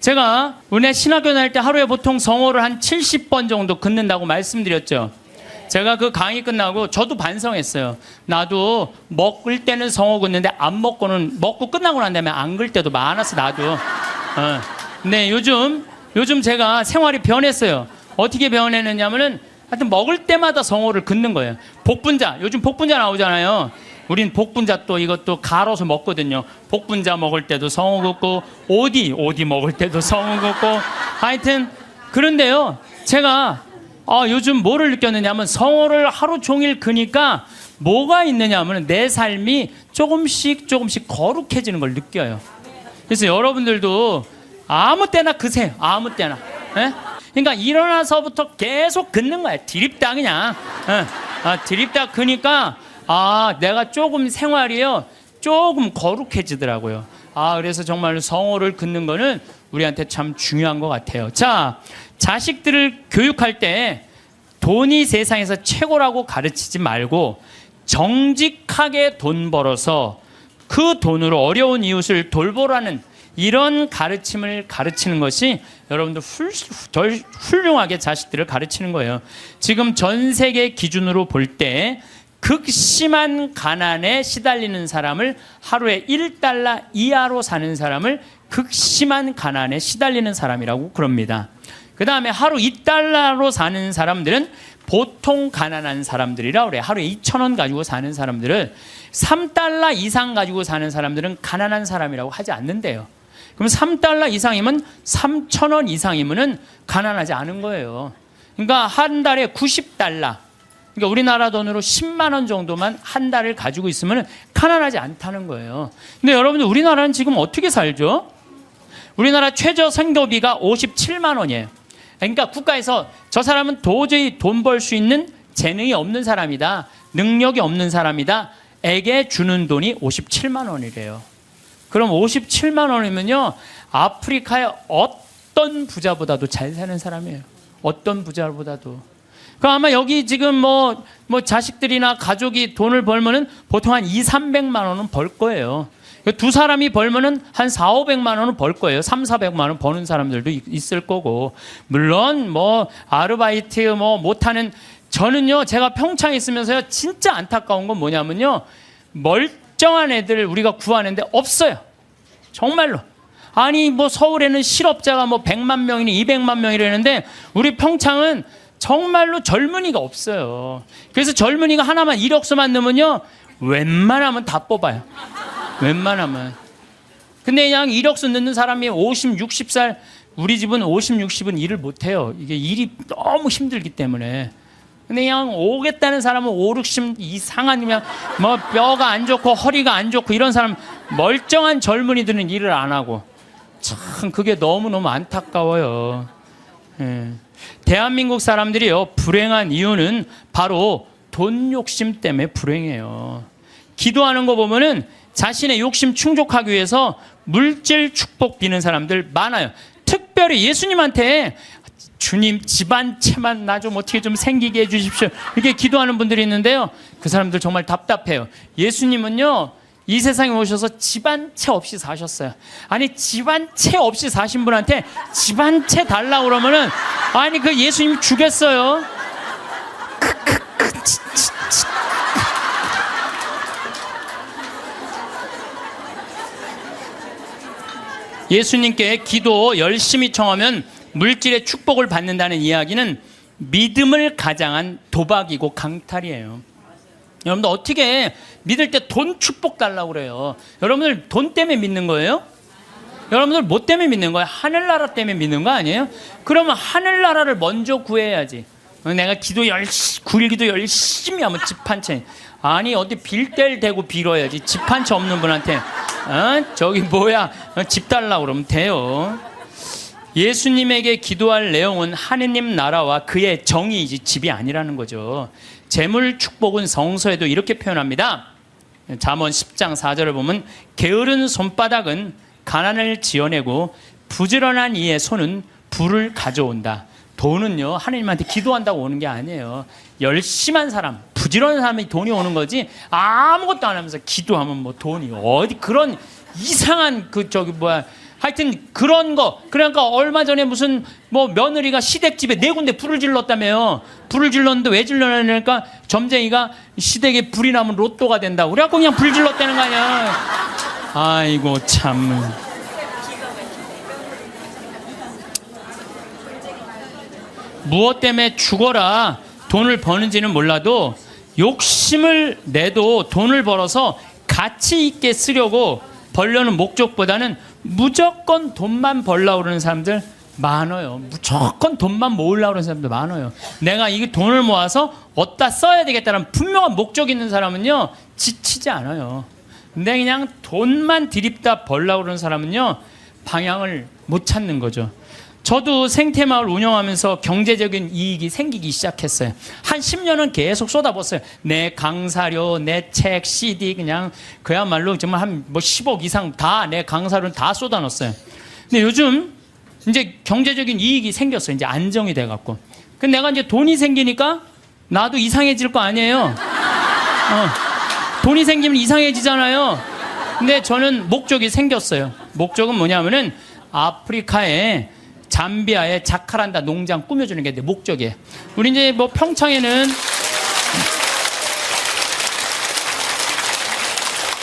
제가 은혜 신학교 다닐 때 하루에 보통 성호를 한 70번 정도 긋는다고 말씀드렸죠. 제가 그 강의 끝나고 저도 반성했어요. 나도 먹을 때는 성호 긋는데 안 먹고는, 먹고 끝나고 난 다음에 안 글 때도 많았어, 나도. 근데 요즘 제가 생활이 변했어요. 어떻게 변했느냐면은 하여튼 먹을 때마다 성호를 긋는 거예요. 복분자, 요즘 복분자 나오잖아요. 우린 복분자 또 이것도 갈아서 먹거든요. 복분자 먹을 때도 성호 긋고, 오디 먹을 때도 성호 긋고, 하여튼 그런데요, 제가 요즘 뭐를 느꼈느냐면 성호를 하루 종일 그니까 뭐가 있느냐면 내 삶이 조금씩 거룩해지는 걸 느껴요. 그래서 여러분들도 아무 때나 그세요. 아무 때나. 예? 그러니까 일어나서부터 계속 긋는 거야. 드립다 그냥. 드립다 그니까 내가 조금 생활이요, 조금 거룩해지더라고요. 그래서 정말 성호를 긋는 거는 우리한테 참 중요한 것 같아요. 자, 자식들을 교육할 때 돈이 세상에서 최고라고 가르치지 말고 정직하게 돈 벌어서 그 돈으로 어려운 이웃을 돌보라는 이런 가르침을 가르치는 것이 여러분들 훌륭하게 자식들을 가르치는 거예요. 지금 전 세계 기준으로 볼 때 극심한 가난에 시달리는 사람을, 하루에 1달러 이하로 사는 사람을 극심한 가난에 시달리는 사람이라고 그럽니다. 그 다음에 하루 2달러로 사는 사람들은 보통 가난한 사람들이라 그래요. 하루에 2,000원 가지고 사는 사람들을, 3달러 이상 가지고 사는 사람들은 가난한 사람이라고 하지 않는데요. 그럼 3달러 이상이면, 3,000원 이상이면은 가난하지 않은 거예요. 그러니까 한 달에 90달러, 그러니까 우리나라 돈으로 10만 원 정도만 한 달을 가지고 있으면 가난하지 않다는 거예요. 근데 여러분들, 우리나라는 지금 어떻게 살죠? 우리나라 최저 생계비가 57만 원이에요. 그러니까 국가에서 저 사람은 도저히 돈 벌 수 있는 재능이 없는 사람이다, 능력이 없는 사람이다 에게 주는 돈이 57만 원이래요. 그럼 57만 원이면요, 아프리카의 어떤 부자보다도 잘 사는 사람이에요. 어떤 부자보다도. 그럼 아마 여기 지금 뭐 자식들이나 가족이 돈을 벌면은 보통 한 200~300만 원은 벌 거예요. 두 사람이 벌면은 한 400~500만 원은 벌 거예요. 300~400만 원 버는 사람들도 있을 거고. 물론 뭐 아르바이트 못하는, 저는요, 제가 평창에 있으면서요, 진짜 안타까운 건 뭐냐면요, 멀쩡한 애들 우리가 구하는데 없어요. 정말로. 아니 뭐 서울에는 실업자가 100만 명이니 200만 명이라는데 우리 평창은 정말로 젊은이가 없어요. 그래서 젊은이가 하나만 이력서만 넣으면요, 웬만하면 다 뽑아요. 웬만하면. 근데 그냥 이력서 넣는 사람이 50, 60살, 우리 집은 50, 60은 일을 못해요. 이게 일이 너무 힘들기 때문에. 근데 그냥 오겠다는 사람은 5, 60 이상한, 그냥 뼈가 안 좋고 허리가 안 좋고 이런 사람, 멀쩡한 젊은이들은 일을 안 하고. 참 그게 너무너무 안타까워요. 대한민국 사람들이요, 불행한 이유는 바로 돈 욕심 때문에 불행해요. 기도하는 거 보면은 자신의 욕심 충족하기 위해서 물질 축복 비는 사람들 많아요. 특별히 예수님한테 주님 집안채만 나 좀 어떻게 좀 생기게 해주십시오, 이렇게 기도하는 분들이 있는데요, 그 사람들 정말 답답해요. 예수님은요, 이 세상에 오셔서 집안채 없이 사셨어요. 아니 집안채 없이 사신 분한테 집안채 달라고 그러면은, 아니 그 예수님 주겠어요? 예수님께 기도 열심히 청하면 물질의 축복을 받는다는 이야기는 믿음을 가장한 도박이고 강탈이에요. 여러분들 어떻게 믿을 때 돈 축복 달라고 그래요? 여러분들 돈 때문에 믿는 거예요? 여러분들 뭐 때문에 믿는 거예요? 하늘나라 때문에 믿는 거 아니에요? 그러면 하늘나라를 먼저 구해야지. 내가 굴기도 열심히 하면 집 한 채. 아니 어디 빌 때를 대고 빌어야지. 집 한 채 없는 분한테 저기 집 달라고 그러면 돼요. 예수님에게 기도할 내용은 하느님 나라와 그의 정의이지 집이 아니라는 거죠. 재물 축복은 성서에도 이렇게 표현합니다. 잠언 10장 4절을 보면, 게으른 손바닥은 가난을 지어내고 부지런한 이의 손은 부를 가져온다. 돈은요, 하느님한테 기도한다고 오는 게 아니에요. 열심한 사람, 부지런한 사람이 돈이 오는 거지, 아무것도 안 하면서 기도하면 돈이 어디, 그런 이상한 하여튼 그런 거. 그러니까 얼마 전에 무슨 뭐 며느리가 시댁집에 4군데 불을 질렀다며요. 불을 질렀는데 왜 질러냐니까 점쟁이가 시댁에 불이 나면 로또가 된다. 그래갖고 그냥 불 질렀다는 거 아니야. 아이고 참. 무엇 때문에 죽어라 돈을 버는지는 몰라도 욕심을 내도 돈을 벌어서 가치 있게 쓰려고 벌려는 목적보다는 무조건 돈만 벌려고 그러는 사람들 많아요. 무조건 돈만 모으려고 그러는 사람들 많아요. 내가 이 돈을 모아서 어디다 써야 되겠다는 분명한 목적이 있는 사람은요 지치지 않아요. 근데 그냥 돈만 들입다 벌려고 그러는 사람은요 방향을 못 찾는 거죠. 저도 생태마을 운영하면서 경제적인 이익이 생기기 시작했어요. 한 10년은 계속 쏟아붓었어요. 내 강사료, 내 책, CD 그냥 그야말로 정말 한 뭐 10억 이상 다 내 강사료는 다 쏟아넣었어요. 근데 요즘 이제 경제적인 이익이 생겼어요. 이제 안정이 돼갖고. 근데 내가 이제 돈이 생기니까 나도 이상해질 거 아니에요. 돈이 생기면 이상해지잖아요. 근데 저는 목적이 생겼어요. 목적은 뭐냐면은 아프리카에 잠비아의 자카란다 농장 꾸며주는 게 내 목적이에요. 우리 이제 뭐 평창에는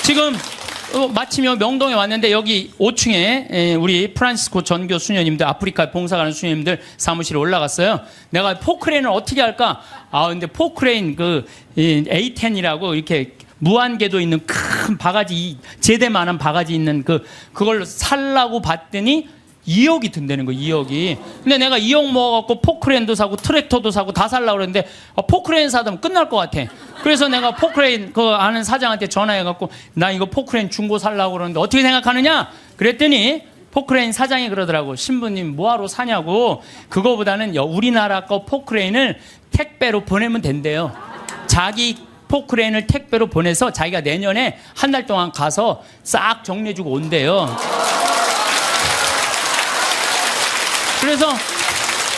지금 마침 명동에 왔는데 여기 5층에 우리 프란시스코 전교 수녀님들 아프리카 봉사 가는 수녀님들 사무실에 올라갔어요. 내가 포크레인을 어떻게 할까? 근데 포크레인 그 A10이라고 이렇게 무한궤도 있는 큰 바가지 제대만한 바가지 있는 그걸 살라고 봤더니 2억이 든다는 거예요. 2억이. 근데 내가 2억 모아갖고 포크레인도 사고 트랙터도 사고 다 살라고 그랬는데 포크레인 사면 끝날 것 같아. 그래서 내가 포크레인 그 아는 사장한테 전화해갖고 나 이거 포크레인 중고 살라고 그러는데 어떻게 생각하느냐? 그랬더니 포크레인 사장이 그러더라고. 신부님 뭐하러 사냐고. 그거보다는 우리나라 거 포크레인을 택배로 보내면 된대요. 자기 포크레인을 택배로 보내서 자기가 내년에 한 달 동안 가서 싹 정리해주고 온대요. 그래서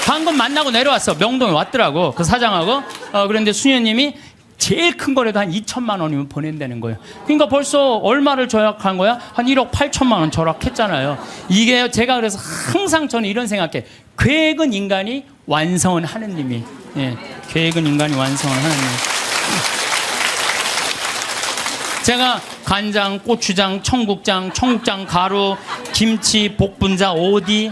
방금 만나고 내려왔어. 명동에 왔더라고. 그 사장하고. 그런데 수녀님이 제일 큰 거라도 한 2천만 원이면 보낸다는 거예요. 그러니까 벌써 얼마를 절약한 거야? 한 1억 8천만 원 절약했잖아요. 이게 제가 그래서 항상 저는 이런 생각해. 계획은 인간이 완성은 하느님이. 예, 계획은 인간이 완성은 하느님. 제가 간장, 고추장, 청국장, 가루, 김치, 복분자, 오디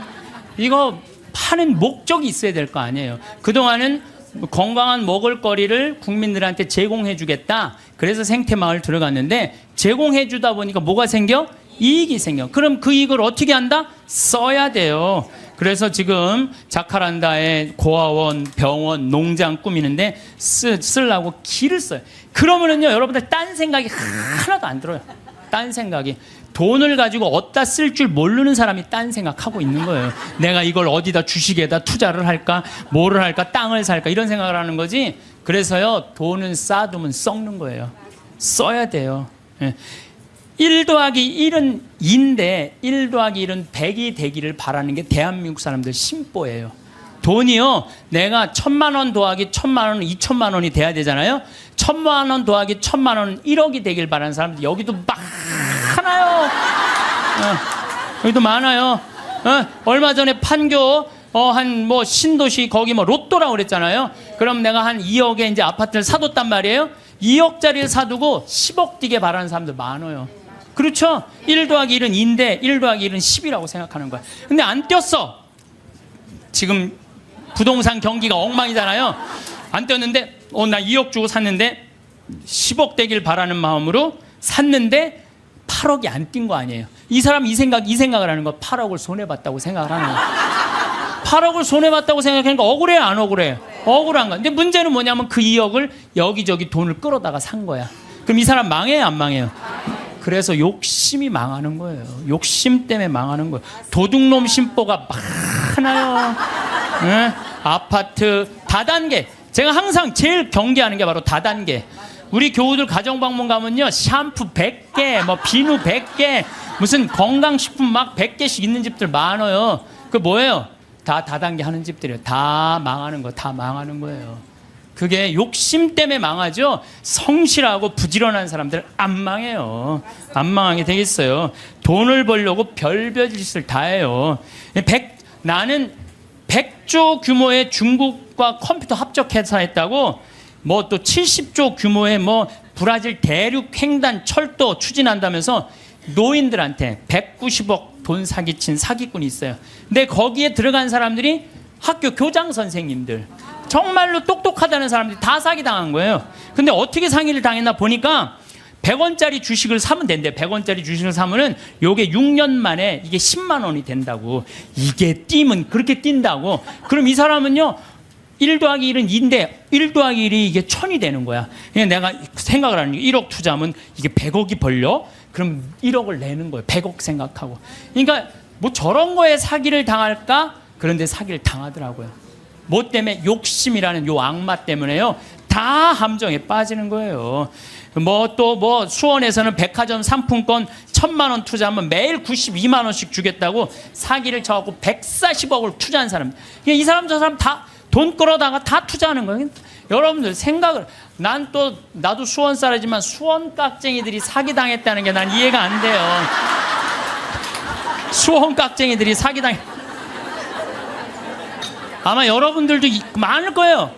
이거 파는 목적이 있어야 될 거 아니에요. 그동안은 건강한 먹을거리를 국민들한테 제공해 주겠다. 그래서 생태마을 들어갔는데 제공해 주다 보니까 뭐가 생겨? 이익이 생겨. 그럼 그 이익을 어떻게 한다? 써야 돼요. 그래서 지금 자카란다에 고아원, 병원, 농장 꾸미는데 쓰려고 길을 써요. 그러면은요 여러분들 딴 생각이 하나도 안 들어요. 딴 생각이. 돈을 가지고 어디다 쓸 줄 모르는 사람이 딴 생각하고 있는 거예요. 내가 이걸 어디다 주식에다 투자를 할까? 뭐를 할까? 땅을 살까? 이런 생각을 하는 거지. 그래서요 돈은 쌓아두면 썩는 거예요. 써야 돼요. 1 더하기 1은 2인데 1 더하기 1은 100이 되기를 바라는 게 대한민국 사람들 심보예요. 돈이요 내가 1,000만 원 더하기 1,000만 원은 2,000만 원이 돼야 되잖아요. 1,000만 원 더하기 1,000만 원은 1억이 되길 바라는 사람들 여기도 많아요. 여기도 많아요. 얼마 전에 판교 한 뭐 신도시 거기 뭐 로또라고 그랬잖아요. 그럼 내가 한 2억에 이제 아파트를 사뒀단 말이에요. 2억짜리를 사두고 10억 뛰게 바라는 사람들 많아요. 그렇죠? 1 더하기 1은 2인데 1 더하기 1은 10이라고 생각하는 거야. 근데 안 뛰었어. 지금 부동산 경기가 엉망이잖아요. 안 뛰었는데 나 2억 주고 샀는데 10억 되길 바라는 마음으로 샀는데 8억이 안 뛴 거 아니에요. 이 사람 이 생각을 하는 거 8억을 손해봤다고 생각을 하는 거예요. 8억을 손해봤다고 생각하니까 억울해요, 안 억울해요? 억울한 거야. 근데 문제는 뭐냐면 그 2억을 여기저기 돈을 끌어다가 산 거야. 그럼 이 사람 망해요, 안 망해요? 그래서 욕심이 망하는 거예요. 욕심 때문에 망하는 거예요. 도둑놈 심보가 많아요. 네? 아파트 다단계. 제가 항상 제일 경계하는 게 바로 다단계. 우리 교우들 가정방문 가면요 샴푸 100개 뭐 비누 100개 무슨 건강식품 막 100개씩 있는 집들 많아요. 그 뭐예요? 다 다단계 하는 집들이에요. 다 망하는 거, 다 망하는 거예요. 그게 욕심 때문에 망하죠. 성실하고 부지런한 사람들 안 망해요. 안 망하게 되겠어요. 돈을 벌려고 별별 짓을 다 해요. 나는 100조 규모의 중국과 컴퓨터 합작 회사했다고 뭐 또 70조 규모의 뭐 브라질 대륙 횡단 철도 추진한다면서 노인들한테 190억 돈 사기친 사기꾼이 있어요. 근데 거기에 들어간 사람들이 학교 교장 선생님들, 정말로 똑똑하다는 사람들이 다 사기당한 거예요. 근데 어떻게 사기를 당했나 보니까 100원짜리 주식을 사면 된대. 100원짜리 주식을 사면은 요게 6년 만에 이게 10만 원이 된다고. 이게 뛰면 그렇게 뛴다고. 그럼 이 사람은요 1 더하기 1은 2인데 1 더하기 1이 이게 1000이 되는 거야. 그냥 내가 생각을 하는 게 1억 투자하면 이게 100억이 벌려? 그럼 1억을 내는 거예요. 100억 생각하고. 그러니까 뭐 저런 거에 사기를 당할까? 그런데 사기를 당하더라고요. 뭐 때문에? 욕심이라는 요 악마 때문에요. 다 함정에 빠지는 거예요. 뭐 또 뭐 수원에서는 백화점 상품권 1000만 원 투자하면 매일 92만 원씩 주겠다고 사기를 쳐갖고 140억을 투자한 사람. 이 사람 저 사람 다 돈 끌어다가 다 투자하는 거예요. 여러분들 생각을, 나도 수원 사람이지만 수원 깍쟁이들이 사기당했다는 게 난 이해가 안 돼요. 수원 깍쟁이들이 사기당했. 아마 여러분들도 많을 거예요.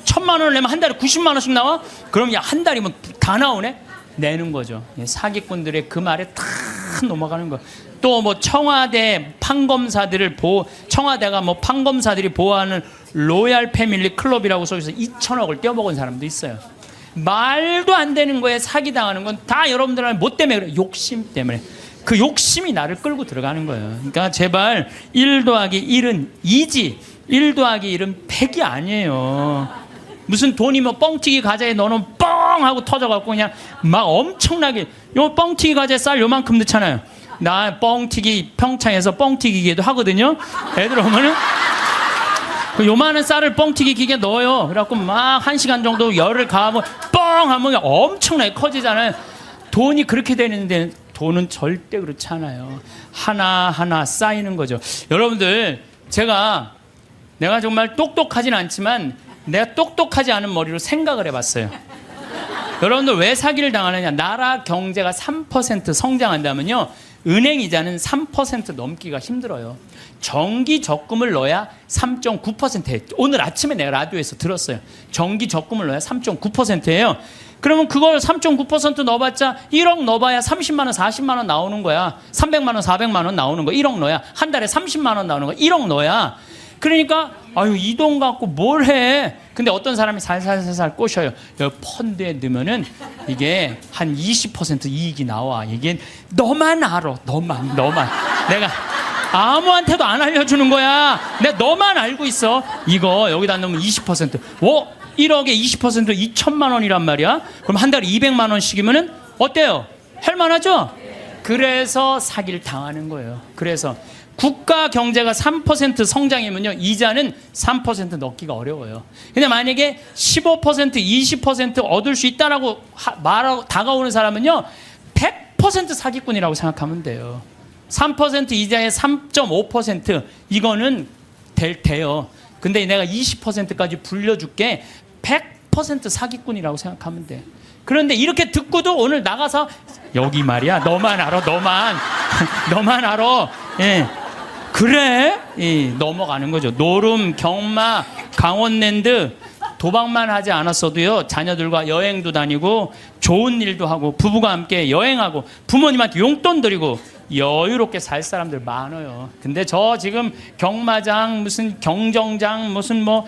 1000만 원을 내면 한 달에 90만 원씩 나와? 그럼 야, 한 달이면 다 나오네? 내는 거죠. 사기꾼들의 그 말에 다 넘어가는 거. 또 뭐 청와대 판검사들을 청와대가 뭐 판검사들이 보호하는 로얄 패밀리 클럽이라고 써서 2천억을 떼어먹은 사람도 있어요. 말도 안 되는 거에 사기당하는 건 다 여러분들은 뭐 때문에 그래? 욕심 때문에. 그 욕심이 나를 끌고 들어가는 거예요. 그러니까 제발 1 더하기 1은 2지 1 더하기 1은 100이 아니에요. 무슨 돈이 뭐 뻥튀기 과자에 넣어놓으면 뻥 하고 터져갖고 그냥 막 엄청나게, 요 뻥튀기 과자에 쌀 요만큼 넣잖아요. 나 뻥튀기 평창에서 뻥튀기 기계도 하거든요. 애들 오면은 그 요만한 쌀을 뻥튀기 기계에 넣어요. 그래갖고 막 1시간 정도 열을 가하면 뻥 하면 엄청나게 커지잖아요. 돈이 그렇게 되는데 돈은 절대 그렇지 않아요. 하나하나 쌓이는 거죠. 여러분들, 내가 정말 똑똑하진 않지만 내가 똑똑하지 않은 머리로 생각을 해봤어요. 여러분들 왜 사기를 당하느냐? 나라 경제가 3% 성장한다면요, 은행 이자는 3% 넘기가 힘들어요. 정기 적금을 넣어야 3.9%예요. 오늘 아침에 내가 라디오에서 들었어요. 정기 적금을 넣어야 3.9%예요. 그러면 그걸 3.9% 넣어봤자 1억 넣어봐야 30만 원, 40만 원 나오는 거야. 300만 원, 400만 원 나오는 거야. 1억 넣어야. 한 달에 30만 원 나오는 거야. 1억 넣어야. 그러니까 아유, 이 돈 갖고 뭘 해? 근데 어떤 사람이 살살살살 꼬셔요. 여기 펀드에 넣으면은 이게 한 20% 이익이 나와. 이게 너만 알아. 너만. 내가 아무한테도 안 알려주는 거야. 내가 너만 알고 있어. 이거 여기다 넣으면 20%. 1억에 20% 2천만 원이란 말이야. 그럼 한 달에 200만 원씩이면은 어때요? 할만하죠? 그래서 사기를 당하는 거예요. 그래서 국가 경제가 3% 성장이면요, 이자는 3% 넣기가 어려워요. 근데 만약에 15%, 20% 얻을 수 있다라고 말하고 다가오는 사람은요, 100% 사기꾼이라고 생각하면 돼요. 3% 이자에 3.5% 이거는 돼요. 근데 내가 20%까지 불려줄게. 100% 사기꾼이라고 생각하면 돼. 그런데 이렇게 듣고도 오늘 나가서 여기 말이야, 너만 알아, 너만 알아. 예. 그래? 넘어가는 거죠. 노름, 경마, 강원랜드 도박만 하지 않았어도요, 자녀들과 여행도 다니고 좋은 일도 하고 부부가 함께 여행하고 부모님한테 용돈 드리고 여유롭게 살 사람들 많아요. 근데 저 지금 경마장, 무슨 경정장, 무슨 뭐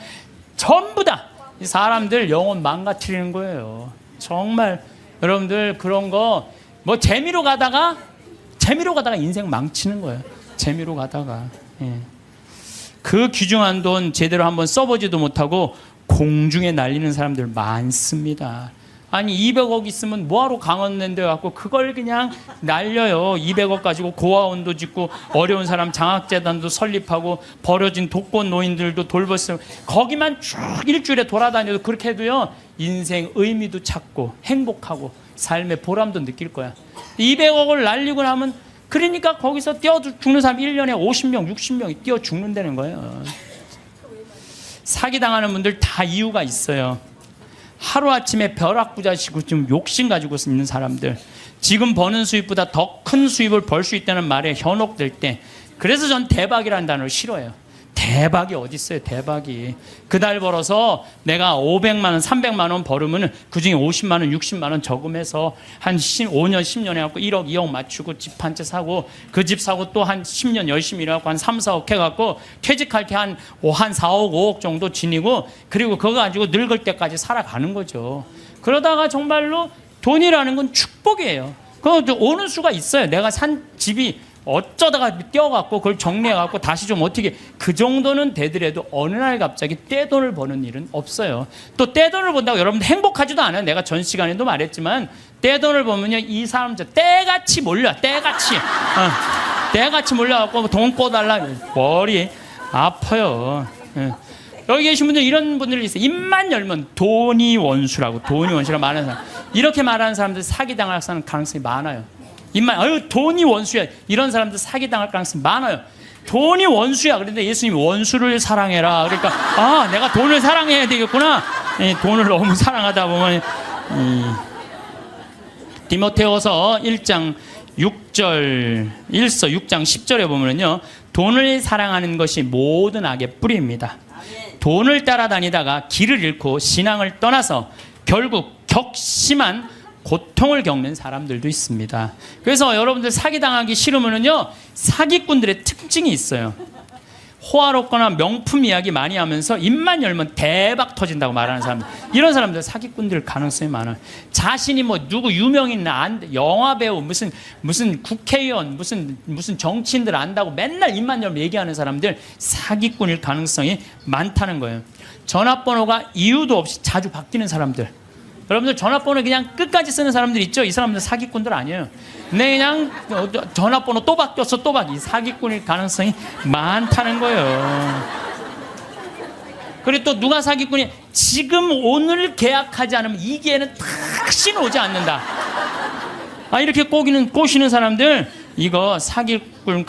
전부 다 이 사람들 영혼 망가뜨리는 거예요. 정말 여러분들, 그런 거 뭐 재미로 가다가 인생 망치는 거예요. 재미로 가다가. 예. 그 귀중한 돈 제대로 한번 써보지도 못하고 공중에 날리는 사람들 많습니다. 아니 200억 있으면 뭐하러 강원랜드 갖고 그걸 그냥 날려요. 200억 가지고 고아원도 짓고 어려운 사람 장학재단도 설립하고 버려진 독거 노인들도 돌봤어요. 거기만 쭉 일주일에 돌아다녀도 그렇게 해도요, 인생 의미도 찾고 행복하고 삶의 보람도 느낄 거야. 200억을 날리고 나면, 그러니까 거기서 뛰어 죽는 사람 1년에 50명, 60명이 뛰어 죽는다는 거예요. 사기당하는 분들 다 이유가 있어요. 하루아침에 벼락부자시고 좀 욕심 가지고 있는 사람들, 지금 버는 수입보다 더 큰 수입을 벌 수 있다는 말에 현혹될 때, 그래서 전 대박이라는 단어를 싫어해요. 대박이 어디 있어요? 대박이. 그 달 벌어서 내가 500만 원, 300만 원 벌으면 그중에 50만 원, 60만 원 저금해서 한 5년, 10년 해갖고 1억, 2억 맞추고 집 한 채 사고, 그 집 사고 또 한 10년 열심히 일해갖고 한 3, 4억 해갖고 퇴직할 때 한 4억, 5억 정도 지니고, 그리고 그거 가지고 늙을 때까지 살아가는 거죠. 그러다가 정말로 돈이라는 건 축복이에요. 그거 오는 수가 있어요. 내가 산 집이 어쩌다가 떼어갖고 그걸 정리해갖고 다시 좀 어떻게, 그 정도는 되더라도 어느 날 갑자기 떼돈을 버는 일은 없어요. 또 떼돈을 번다고 여러분들 행복하지도 않아요. 내가 전 시간에도 말했지만 떼돈을 버면요, 이 사람들 때같이 몰려. 때같이 몰려갖고 돈 꿔달라. 머리 아파요. 여기 계신 분들 이런 분들이 있어요. 입만 열면 돈이 원수라고 말하는 사람, 이렇게 말하는 사람들 사기당할 가능성이 많아요. 입만, 아유 돈이 원수야, 이런 사람들 사기당할 가능성이 많아요. 돈이 원수야. 그런데 예수님이 원수를 사랑해라. 그러니까 아, 내가 돈을 사랑해야 되겠구나. 돈을 너무 사랑하다 보면 디모데후서 1장 6절 6장 10절에 보면요, 돈을 사랑하는 것이 모든 악의 뿌리입니다. 돈을 따라다니다가 길을 잃고 신앙을 떠나서 결국 격심한 고통을 겪는 사람들도 있습니다. 그래서 여러분들 사기당하기 싫으면요, 사기꾼들의 특징이 있어요. 호화롭거나 명품 이야기 많이 하면서 입만 열면 대박 터진다고 말하는 사람들, 이런 사람들 사기꾼들 가능성이 많아요. 자신이 뭐 누구 유명인 영화배우, 무슨 국회의원, 무슨 정치인들 안다고 맨날 입만 열면 얘기하는 사람들 사기꾼일 가능성이 많다는 거예요. 전화번호가 이유도 없이 자주 바뀌는 사람들, 여러분들 전화번호 그냥 끝까지 쓰는 사람들 있죠? 이 사람들 사기꾼들 아니에요. 내 그냥 전화번호 또 바뀌었어, 또 바뀌. 사기꾼일 가능성이 많다는 거예요. 그리고 또 누가 사기꾼이, 지금 오늘 계약하지 않으면 이 기회는 다시는 오지 않는다. 이렇게 꼬시는 사람들, 이거 사기꾼.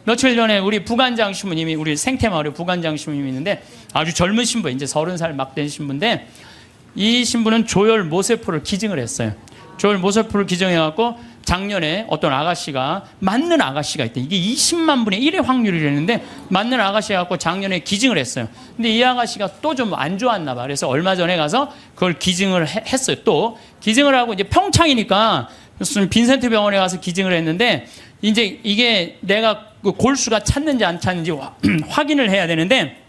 며칠 전에 우리 부관장 신부님이, 우리 생태마을에 부관장 신부님이 있는데 아주 젊은 신부, 이제 30살 막 된 신부인데, 이 신부는 조혈 모세포를 기증을 했어요. 조혈 모세포를 기증해갖고 작년에 어떤 아가씨가, 맞는 아가씨가 있대. 이게 20만 분의 1의 확률이라는데 맞는 아가씨가 갖고 작년에 기증을 했어요. 근데 이 아가씨가 또 좀 안 좋았나 봐. 그래서 얼마 전에 가서 그걸 기증을 했어요. 또 기증을 하고, 이제 평창이니까 무슨 빈센트 병원에 가서 기증을 했는데, 이제 이게 내가 그 골수가 찼는지 안 찼는지 확인을 해야 되는데,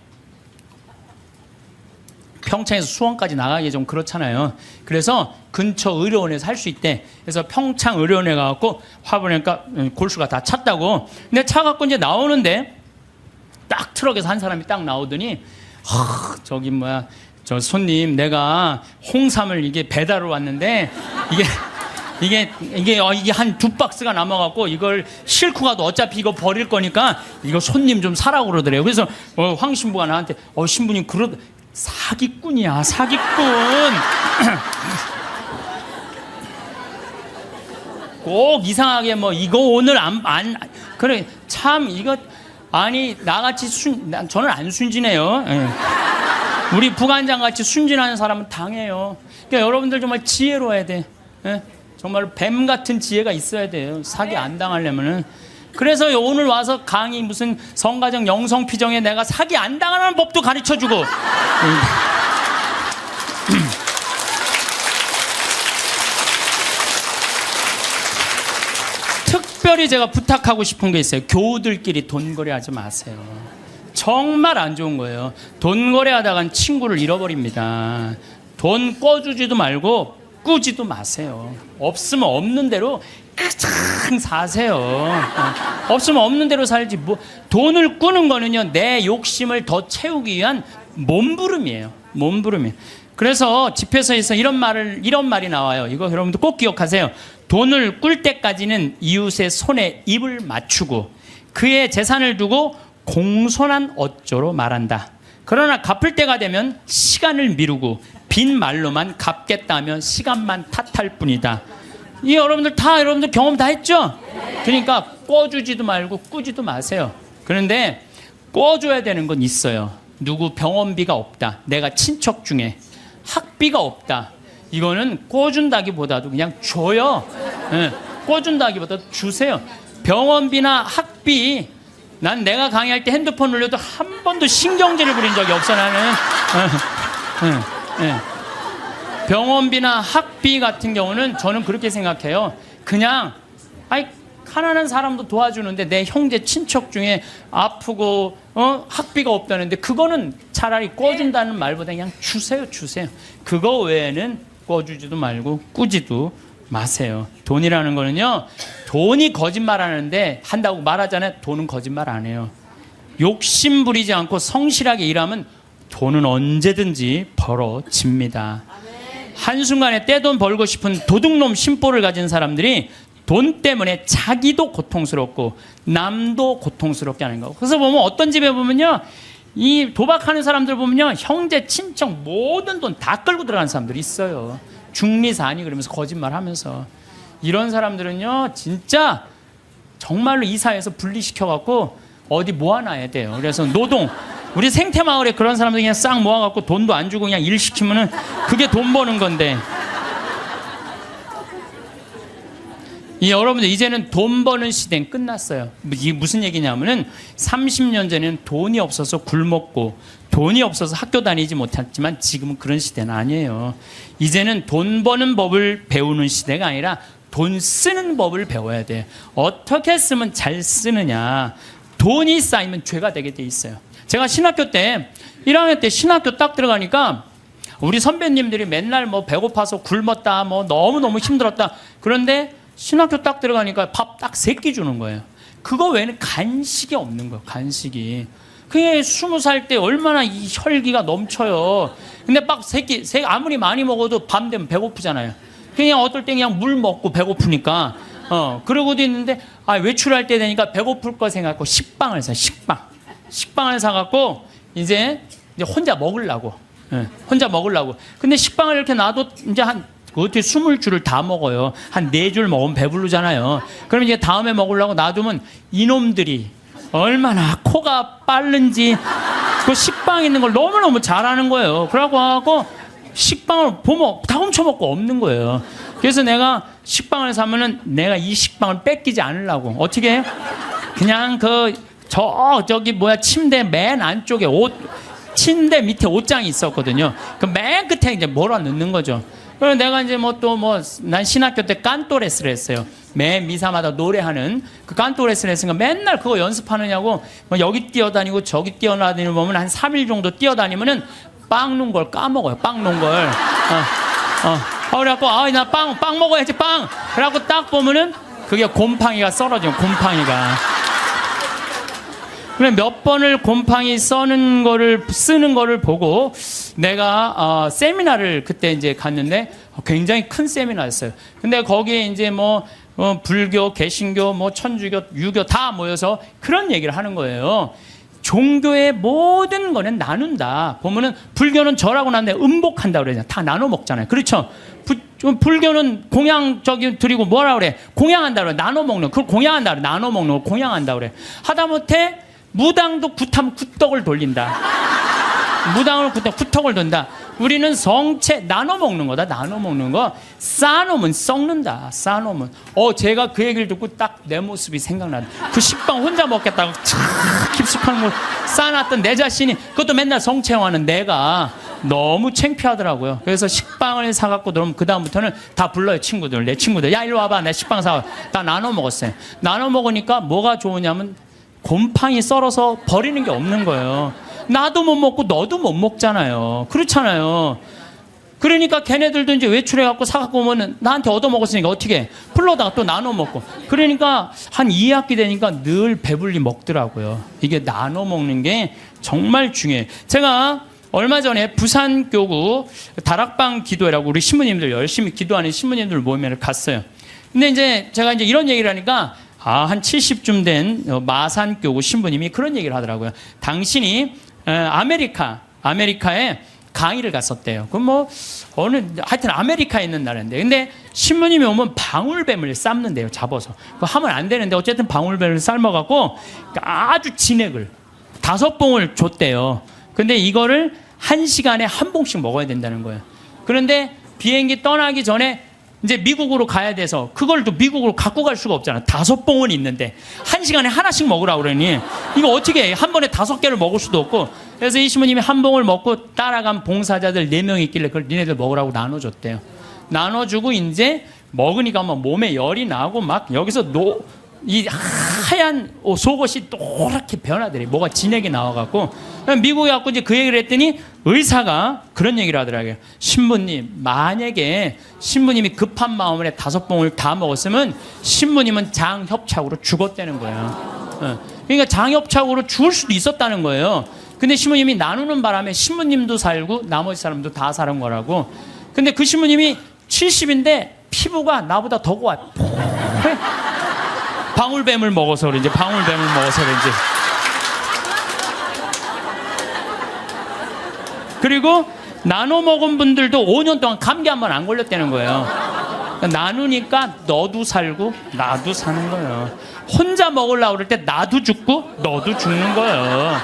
평창에서 수원까지 나가기 좀 그렇잖아요. 그래서 근처 의료원에서 할 수 있대. 그래서 평창 의료원에 가갖고 화보니까 골수가 다 찼다고. 근데 차 갖고 이제 나오는데 딱 트럭에서 한 사람이 딱 나오더니, 저기 뭐야, 저 손님, 내가 홍삼을 이게 배달을 왔는데 이게 한 2박스가 남아갖고 이걸 싣고 가도 어차피 이거 버릴 거니까 이거 손님 좀 사라고 그러더래요. 그래서 황 신부가 나한테, 신부님 사기꾼이야, 사기꾼. 꼭 이상하게 뭐 이거 오늘 그래, 참 이거, 아니 나같이 저는 안 순진해요. 우리 부관장 같이 순진한 사람은 당해요. 그러니까 여러분들 정말 지혜로워야 돼. 정말 뱀 같은 지혜가 있어야 돼요. 사기 안 당하려면은. 그래서 오늘 와서 강의, 무슨 성가정 영성피정에 내가 사기 안 당하는 법도 가르쳐주고. 특별히 제가 부탁하고 싶은 게 있어요. 교우들끼리 돈거래하지 마세요. 정말 안 좋은 거예요. 돈거래하다간 친구를 잃어버립니다. 돈 꿔주지도 말고 꾸지도 마세요. 없으면 없는 대로 그냥 사세요. 없으면 없는 대로 살지. 뭐 돈을 꾸는 거는요, 내 욕심을 더 채우기 위한 몸부림이에요. 몸부림이에요. 그래서 집회서에서 이런 말이 나와요. 이거 여러분들 꼭 기억하세요. 돈을 꿀 때까지는 이웃의 손에 입을 맞추고 그의 재산을 두고 공손한 어조로 말한다. 그러나 갚을 때가 되면 시간을 미루고 빈 말로만 갚겠다며 시간만 탓할 뿐이다. 이 여러분들 경험 다 했죠? 그러니까 꿔주지도 말고 꾸지도 마세요. 그런데 꿔줘야 되는 건 있어요. 누구 병원비가 없다. 내가 친척 중에 학비가 없다. 이거는 꿔준다기보다도 그냥 줘요. 예, 꿔준다기보다 주세요. 병원비나 학비, 난 내가 강의할 때 핸드폰 울려도 한 번도 신경질을 부린 적이 없어 나는. 병원비나 학비 같은 경우는 저는 그렇게 생각해요. 그냥 가난한 사람도 도와주는데 내 형제 친척 중에 아프고 학비가 없다는데 그거는 차라리 꿔준다는 말보다 그냥 주세요. 그거 외에는 꿔주지도 말고 꾸지도 마세요. 돈이라는 거는요, 돈이 거짓말하는데 한다고 말하잖아요. 돈은 거짓말 안 해요. 욕심 부리지 않고 성실하게 일하면 돈은 언제든지 벌어집니다. 한순간에 떼돈 벌고 싶은 도둑놈 심보를 가진 사람들이 돈 때문에 자기도 고통스럽고 남도 고통스럽게 하는 거. 그래서 보면 어떤 집에 보면요, 이 도박하는 사람들 보면요, 형제 친척 모든 돈 다 끌고 들어가는 사람들이 있어요. 중리사니 그러면서 거짓말하면서. 이런 사람들은요 진짜 정말로 이 사회에서 분리시켜갖고 어디 모아놔야 돼요. 그래서 노동, 우리 생태마을에 그런 사람들 그냥 싹 모아갖고 돈도 안 주고 그냥 일 시키면은 그게 돈 버는 건데. 여러분들 이제는 돈 버는 시대는 끝났어요. 이게 무슨 얘기냐면은 30년 전에는 돈이 없어서 굶었고 돈이 없어서 학교 다니지 못했지만 지금은 그런 시대는 아니에요. 이제는 돈 버는 법을 배우는 시대가 아니라 돈 쓰는 법을 배워야 돼. 어떻게 쓰면 잘 쓰느냐. 돈이 쌓이면 죄가 되게 돼 있어요. 제가 신학교 때 1학년 때 신학교 딱 들어가니까 우리 선배님들이 맨날 뭐 배고파서 굶었다, 뭐 너무너무 힘들었다. 그런데 신학교 딱 들어가니까 밥 딱 3끼 주는 거예요. 그거 외에는 간식이 없는 거예요. 간식이. 그게 20살 때 얼마나 이 혈기가 넘쳐요. 근데 밥 3끼 아무리 많이 먹어도 밤 되면 배고프잖아요. 그냥 어떨 때 그냥 물 먹고 배고프니까. 그러고도 있는데 외출할 때 되니까 배고플 거 생각하고 식빵을 사. 식빵을 사갖고 이제 혼자 먹으려고. 혼자 먹으려고. 근데 식빵을 이렇게 놔도 이제 어떻게 20줄을 다 먹어요. 한 4줄 먹으면 배부르잖아요. 그럼 이제 다음에 먹으려고 놔두면 이놈들이 얼마나 코가 빠른지 그 식빵 있는 걸 너무너무 잘하는 거예요. 그러고 식빵을 보면 다 훔쳐먹고 없는 거예요. 그래서 내가 식빵을 사면은 내가 이 식빵을 뺏기지 않으려고 어떻게 해요? 그냥 저기 침대 맨 안쪽에 침대 밑에 옷장이 있었거든요. 그 맨 끝에 이제 몰아 넣는 거죠. 그래서 내가 이제 난 신학교 때 깐또레스를 했어요. 매 미사마다 노래하는 그 깐또레스를 했으니까 맨날 그거 연습하느냐고 여기 뛰어다니고 저기 뛰어다니고 보면 한 3일 정도 뛰어다니면은 빵 놓은 걸 까먹어요. 빵 놓은 걸. 그래갖고 나 빵 먹어야지 빵. 그래갖고 딱 보면은 그게 곰팡이가 썰어져요. 곰팡이가. 그래 몇 번을 곰팡이 쓰는 거를 보고 내가 세미나를 그때 이제 갔는데 굉장히 큰 세미나였어요. 근데 거기에 이제 불교, 개신교, 천주교, 유교 다 모여서 그런 얘기를 하는 거예요. 종교의 모든 거는 나눈다. 보면은 불교는 절하고 난 다음에 음복한다 그러잖아요. 다 나눠 먹잖아요. 그렇죠? 불교는 공양 드리고 뭐라 그래? 공양한다 그래. 나눠 먹는. 그걸 공양한다 그래. 나눠 먹는 걸 공양한다 그래. 하다못해 무당도 굿하면 굿덕을 돌린다. 무당을 굿덕을 돈다. 우리는 성체 나눠 먹는 거다. 나눠 먹는 거. 쌓아놓으면 썩는다. 쌓아놓으면. 제가 그 얘기를 듣고 딱 내 모습이 생각나네. 그 식빵 혼자 먹겠다고 깊숙한 걸 쌓아놨던 내 자신이 그것도 맨날 성체화하는 내가 너무 창피하더라고요. 그래서 식빵을 사갖고 그럼 그 다음부터는 다 불러요. 친구들. 내 친구들. 야 일로 와봐. 내 식빵 사와. 다 나눠 먹었어요. 나눠 먹으니까 뭐가 좋으냐면 곰팡이 썰어서 버리는 게 없는 거예요. 나도 못 먹고 너도 못 먹잖아요. 그렇잖아요. 그러니까 걔네들도 이제 외출해갖고 사갖고 오면은 나한테 얻어먹었으니까 어떻게 해? 풀러다가 또 나눠 먹고. 그러니까 한 2학기 되니까 늘 배불리 먹더라고요. 이게 나눠 먹는 게 정말 중요해요. 제가 얼마 전에 부산교구 다락방 기도회라고 우리 신부님들 열심히 기도하는 신부님들 모임에 갔어요. 근데 이제 제가 이제 이런 얘기를 하니까 한 70쯤 된 마산교구 신부님이 그런 얘기를 하더라고요. 당신이 아메리카에 강의를 갔었대요. 그럼 하여튼 아메리카에 있는 나라인데. 근데 신부님이 오면 방울뱀을 삶는데요. 잡아서. 그거 하면 안 되는데 어쨌든 방울뱀을 삶아갖고 아주 진액을 5봉을 줬대요. 근데 이거를 1시간에 1봉씩 먹어야 된다는 거예요. 그런데 비행기 떠나기 전에 이제 미국으로 가야 돼서 그걸 또 미국으로 갖고 갈 수가 없잖아. 5봉은 있는데 1시간에 하나씩 먹으라고 그러니 이거 어떻게 해? 한 번에 5개를 먹을 수도 없고. 그래서 이 신부님이 한 봉을 먹고 따라간 봉사자들 4명이 있길래 그걸 니네들 먹으라고 나눠줬대요. 나눠주고 이제 먹으니까 막 몸에 열이 나고 막 여기서 이 하얀 속옷이 노랗게 변하더래. 뭐가 진액이 나와갖고 미국에 갖고 이제 그 얘기를 했더니 의사가 그런 얘기를 하더라고요. 신부님, 만약에 신부님이 급한 마음에 5봉을 다 먹었으면 신부님은 장협착으로 죽었다는 거예요. 그러니까 장협착으로 죽을 수도 있었다는 거예요. 근데 신부님이 나누는 바람에 신부님도 살고 나머지 사람도 다 사는 거라고. 근데 그 신부님이 70인데 피부가 나보다 더 고와. 방울뱀을 먹어서 그런지 그리고 나눠 먹은 분들도 5년 동안 감기 한 번 안 걸렸다는 거예요. 그러니까 나누니까 너도 살고 나도 사는 거예요. 혼자 먹으려고 그럴 때 나도 죽고 너도 죽는 거예요.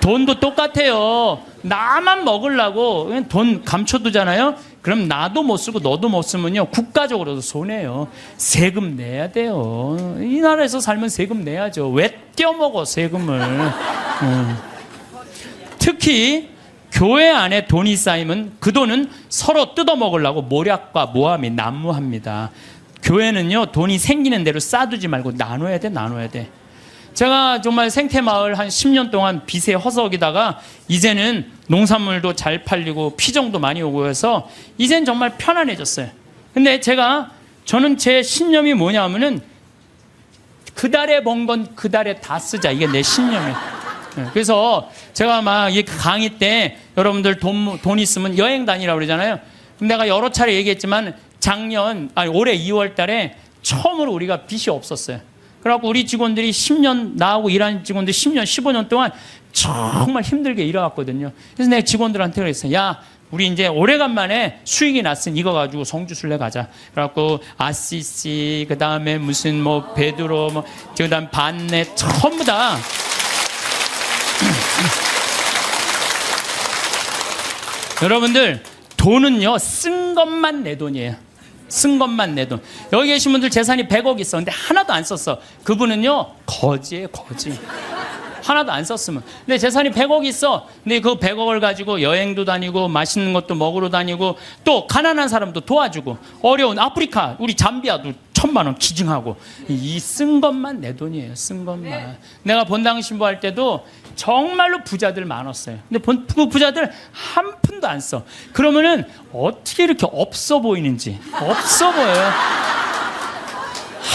돈도 똑같아요. 나만 먹으려고 그냥 돈 감춰두잖아요. 그럼 나도 못 쓰고 너도 못 쓰면요 국가적으로도 손해요. 세금 내야 돼요. 이 나라에서 살면 세금 내야죠. 왜 떼어먹어 세금을. 특히 교회 안에 돈이 쌓이면 그 돈은 서로 뜯어먹으려고 모략과 모함이 난무합니다. 교회는요 돈이 생기는 대로 쌓아두지 말고 나눠야 돼. 제가 정말 생태마을 한 10년 동안 빚에 허석이다가 이제는 농산물도 잘 팔리고 피정도 많이 오고 해서 이젠 정말 편안해졌어요. 근데 저는 제 신념이 뭐냐면은 그 달에 번 건 그 달에 다 쓰자. 이게 내 신념이에요. 그래서 제가 막 이 강의 때 여러분들 돈 있으면 여행 다니라고 그러잖아요. 내가 여러 차례 얘기했지만 올해 2월 달에 처음으로 우리가 빚이 없었어요. 그래갖고 우리 직원들이 10년 나하고 일하는 직원들 10년, 15년 동안 정말 힘들게 일해왔거든요. 그래서 내가 직원들한테 그랬어요. 야, 우리 이제 오래간만에 수익이 났으니 이거 가지고 성주순례 가자. 그래갖고 아시시, 그 다음에 무슨 뭐 베드로, 그 다음 반네 전부 다 여러분들 돈은요 쓴 것만 내 돈이에요. 쓴 것만 내 돈. 여기 계신 분들 재산이 100억 있어. 근데 하나도 안 썼어. 그분은요 거지예요, 거지. 하나도 안 썼으면. 근데 재산이 100억 있어. 근데 그 100억을 가지고 여행도 다니고 맛있는 것도 먹으러 다니고 또 가난한 사람도 도와주고 어려운 아프리카 우리 잠비아도 1000만 원 기증하고 이 쓴 것만 내 돈이에요. 쓴 것만. 내가 본당 신부할 때도 정말로 부자들 많았어요. 근데 그 부자들 한 푼도 안 써. 그러면은 어떻게 이렇게 없어 보이는지. 없어 보여요.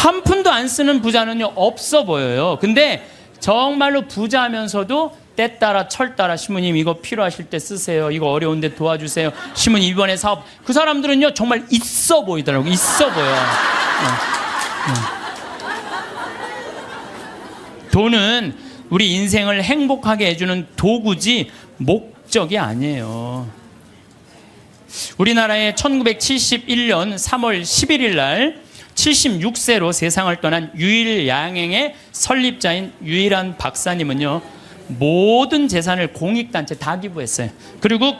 한 푼도 안 쓰는 부자는요 없어 보여요. 근데 정말로 부자면서도 때 따라 철 따라 신부님 이거 필요하실 때 쓰세요. 이거 어려운데 도와주세요. 신부님 이번에 사업. 그 사람들은요 정말 있어 보이더라고요. 있어 보여. 돈은 우리 인생을 행복하게 해주는 도구지 목적이 아니에요. 우리나라에 1971년 3월 11일 날 76세로 세상을 떠난 유일양행의 설립자인 유일한 박사님은요 모든 재산을 공익단체 다 기부했어요. 그리고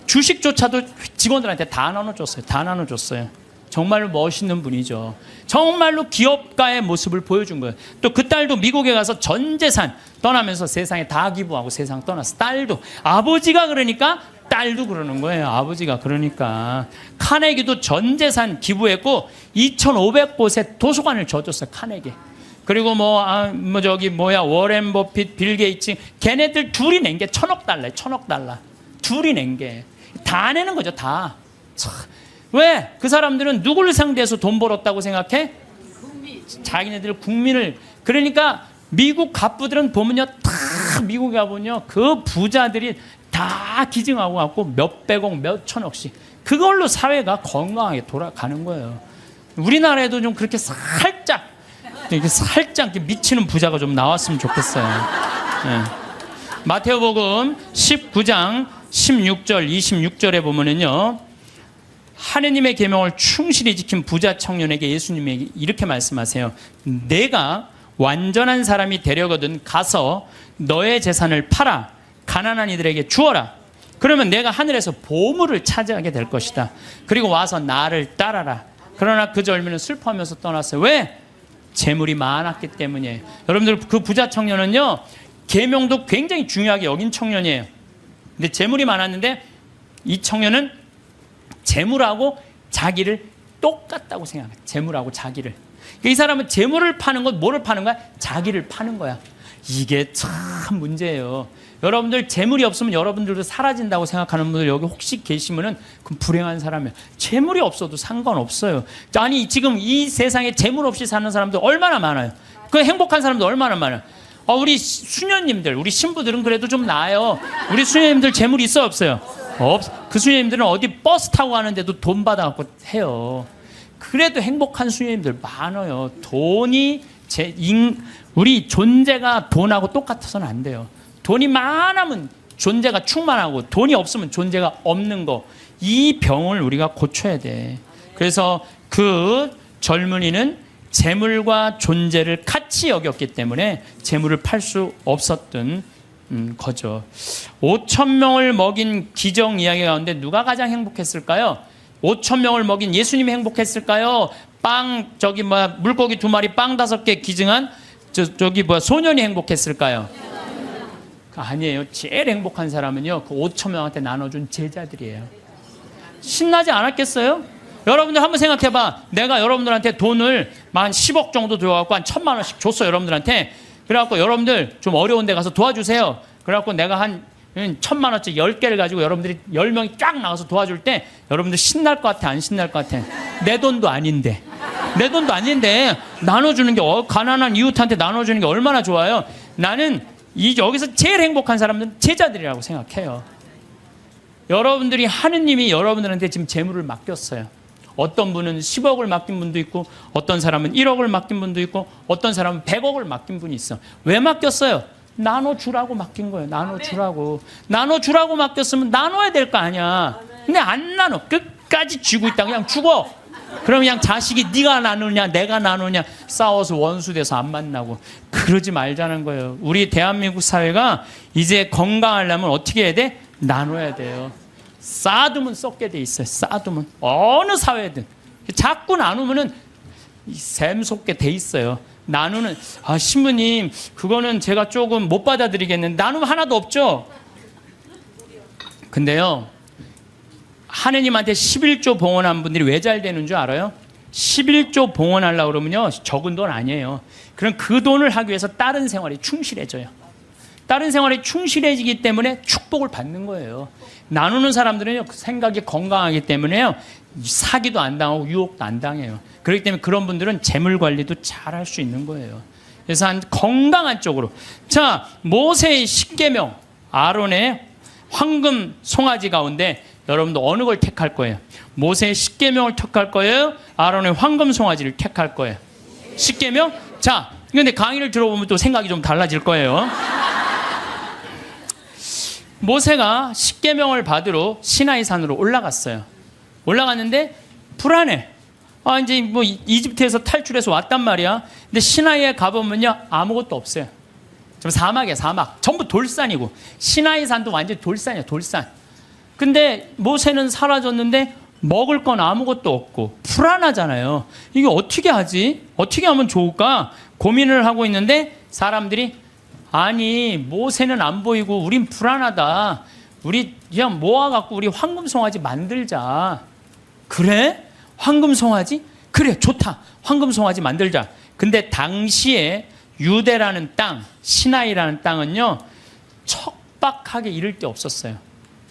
주식조차도 직원들한테 다 나눠줬어요. 정말로 멋있는 분이죠. 정말로 기업가의 모습을 보여준 거예요. 또 그 딸도 미국에 가서 전 재산 떠나면서 세상에 다 기부하고 세상 떠났어. 딸도. 아버지가 그러니까 딸도 그러는 거예요. 아버지가 그러니까. 카네기도 전 재산 기부했고 2,500곳에 도서관을 져줬어요. 카네기. 그리고 워렌 버핏, 빌 게이츠 걔네들 둘이 낸 게 1,000억 달러예요. 1,000억 달러. 둘이 낸 게. 다 내는 거죠. 다. 왜? 그 사람들은 누구를 상대해서 돈 벌었다고 생각해? 자기네들 국민을. 그러니까 미국 갑부들은 보면요 다 미국에 가보면요 그 부자들이 다 기증하고 갖고 몇백억 몇천억씩 그걸로 사회가 건강하게 돌아가는 거예요. 우리나라에도 좀 그렇게 살짝 미치는 부자가 좀 나왔으면 좋겠어요. 네. 마태오복음 19장 16절 26절에 보면은요 하느님의 계명을 충실히 지킨 부자 청년에게 예수님이 이렇게 말씀하세요. 내가 완전한 사람이 되려거든 가서 너의 재산을 팔아 가난한 이들에게 주어라. 그러면 내가 하늘에서 보물을 차지하게 될 것이다. 그리고 와서 나를 따라라. 그러나 그 젊은이는 슬퍼하면서 떠났어요. 왜? 재물이 많았기 때문이에요. 여러분들 그 부자 청년은요, 계명도 굉장히 중요하게 여긴 청년이에요. 근데 재물이 많았는데 이 청년은 재물하고 자기를 똑같다고 생각해요. 재물하고 자기를. 이 사람은 재물을 파는 건 뭐를 파는 거야? 자기를 파는 거야. 이게 참 문제예요. 여러분들 재물이 없으면 여러분들도 사라진다고 생각하는 분들 여기 혹시 계시면은 그럼 불행한 사람이에요. 재물이 없어도 상관없어요. 아니 지금 이 세상에 재물 없이 사는 사람들 얼마나 많아요. 그 행복한 사람들 얼마나 많아요. 우리 수녀님들, 우리 신부들은 그래도 좀 나아요. 우리 수녀님들 재물이 있어요, 없어요? 그 수녀님들은 어디 버스 타고 가는데도 돈 받아갖고 해요. 그래도 행복한 수녀님들 많아요. 돈이 우리 존재가 돈하고 똑같아서는 안 돼요. 돈이 많으면 존재가 충만하고 돈이 없으면 존재가 없는 거. 이 병을 우리가 고쳐야 돼. 그래서 그 젊은이는 재물과 존재를 같이 여겼기 때문에 재물을 팔 수 없었던 거죠. 5,000명을 먹인 기적 이야기 가운데 누가 가장 행복했을까요? 5,000명을 먹인 예수님이 행복했을까요? 물고기 2마리 빵 5개 기증한 소년이 행복했을까요? 아니에요. 제일 행복한 사람은요, 그 5,000명한테 나눠준 제자들이에요. 신나지 않았겠어요? 여러분들 한번 생각해봐. 내가 여러분들한테 돈을 한 10억 정도 들어갖고 한 1,000만 원씩 줬어, 여러분들한테. 그래갖고 여러분들 좀 어려운 데 가서 도와주세요. 그래갖고 내가 한 1,000만 원짜리 10개를 가지고 여러분들이 10명이 쫙 나가서 도와줄 때 여러분들 신날 것 같아, 안 신날 것 같아? 내 돈도 아닌데. 내 돈도 아닌데 나눠주는 게, 가난한 이웃한테 나눠주는 게 얼마나 좋아요. 나는 여기서 제일 행복한 사람들은 제자들이라고 생각해요. 여러분들이 하느님이 여러분들한테 지금 재물을 맡겼어요. 어떤 분은 10억을 맡긴 분도 있고, 어떤 사람은 1억을 맡긴 분도 있고, 어떤 사람은 100억을 맡긴 분이 있어. 왜 맡겼어요? 나눠주라고 맡긴 거예요. 나눠주라고. 나눠주라고 맡겼으면 나눠야 될 거 아니야. 근데 안 나눠. 끝까지 쥐고 있다. 그냥 죽어. 그럼 그냥 자식이 네가 나누냐 내가 나누냐 싸워서 원수돼서 안 만나고. 그러지 말자는 거예요. 우리 대한민국 사회가 이제 건강하려면 어떻게 해야 돼? 나눠야 돼요. 쌓아두면 썩게 돼 있어요. 쌓아두면 어느 사회든 자꾸 나누면은 샘솟게 돼 있어요. 나누는, 신부님 그거는 제가 조금 못 받아들이겠는데, 나누면 하나도 없죠. 근데요, 하느님한테 11조 봉헌한 분들이 왜 잘 되는 줄 알아요? 11조 봉헌하려고 그러면요, 적은 돈 아니에요. 그럼 그 돈을 하기 위해서 다른 생활에 충실해져요. 다른 생활에 충실해지기 때문에 축복을 받는 거예요. 나누는 사람들은요, 생각이 건강하기 때문에요, 사기도 안 당하고 유혹도 안 당해요. 그렇기 때문에 그런 분들은 재물 관리도 잘 할 수 있는 거예요. 그래서 한 건강한 쪽으로. 자, 모세의 10계명, 아론의 황금 송아지 가운데 여러분도 어느 걸 택할 거예요? 모세의 10계명을 택할 거예요? 아론의 황금 송아지를 택할 거예요? 10계명? 자, 근데 강의를 들어보면 또 생각이 좀 달라질 거예요. 모세가 10계명을 받으러 시나이 산으로 올라갔어요. 올라갔는데 불안해. 이제 이집트에서 탈출해서 왔단 말이야. 근데 시나이에 가보면요, 아무것도 없어요. 좀 사막이야, 사막. 전부 돌산이고. 시나이 산도 완전히 돌산이야, 돌산. 근데 모세는 사라졌는데 먹을 건 아무것도 없고 불안하잖아요. 이게 어떻게 하지? 어떻게 하면 좋을까? 고민을 하고 있는데 사람들이, 아니 모세는 안 보이고 우린 불안하다. 우리 그냥 모아갖고 우리 황금송아지 만들자. 그래? 황금송아지? 그래, 좋다. 황금송아지 만들자. 근데 당시에 유대라는 땅, 시나이라는 땅은요, 척박하게 이를 데 없었어요.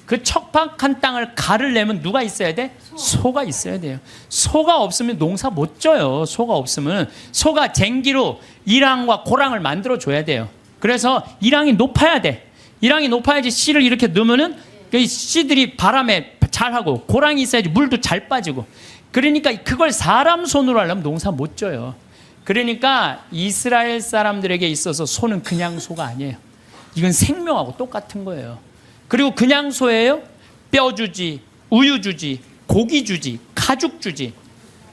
그 척박한 땅을 가르려면 누가 있어야 돼? 소가 있어야 돼요. 소가 없으면 농사 못 져요. 소가 없으면. 소가 쟁기로 이랑과 고랑을 만들어 줘야 돼요. 그래서 이랑이 높아야 돼. 이랑이 높아야지 씨를 이렇게 넣으면은 그 씨들이 바람에 잘하고, 고랑이 있어야지 물도 잘 빠지고. 그러니까 그걸 사람 손으로 하려면 농사 못 져요. 그러니까 이스라엘 사람들에게 있어서 소는 그냥 소가 아니에요. 이건 생명하고 똑같은 거예요. 그리고 그냥 소예요? 뼈 주지, 우유 주지, 고기 주지, 가죽 주지.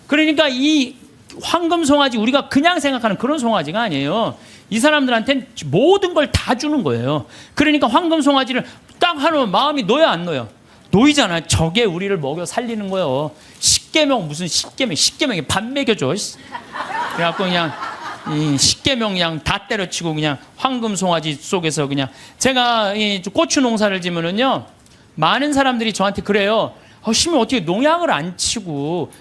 그러니까 이 황금 송아지, 우리가 그냥 생각하는 그런 송아지가 아니에요. 이 사람들한테는 모든 걸 다 주는 거예요. 그러니까 황금 송아지를 딱 하면 마음이 놓여 안 놓여? 놓이잖아요. 저게 우리를 먹여 살리는 거예요. 십계명 무슨 십계명이 밥 먹여줘. 그래갖고 그냥 이 십계명 그냥 다 때려치고 그냥 황금 송아지 속에서 그냥 제가 이 고추 농사를 지면은요 많은 사람들이 저한테 그래요. 시면 어떻게 농약을 안 치고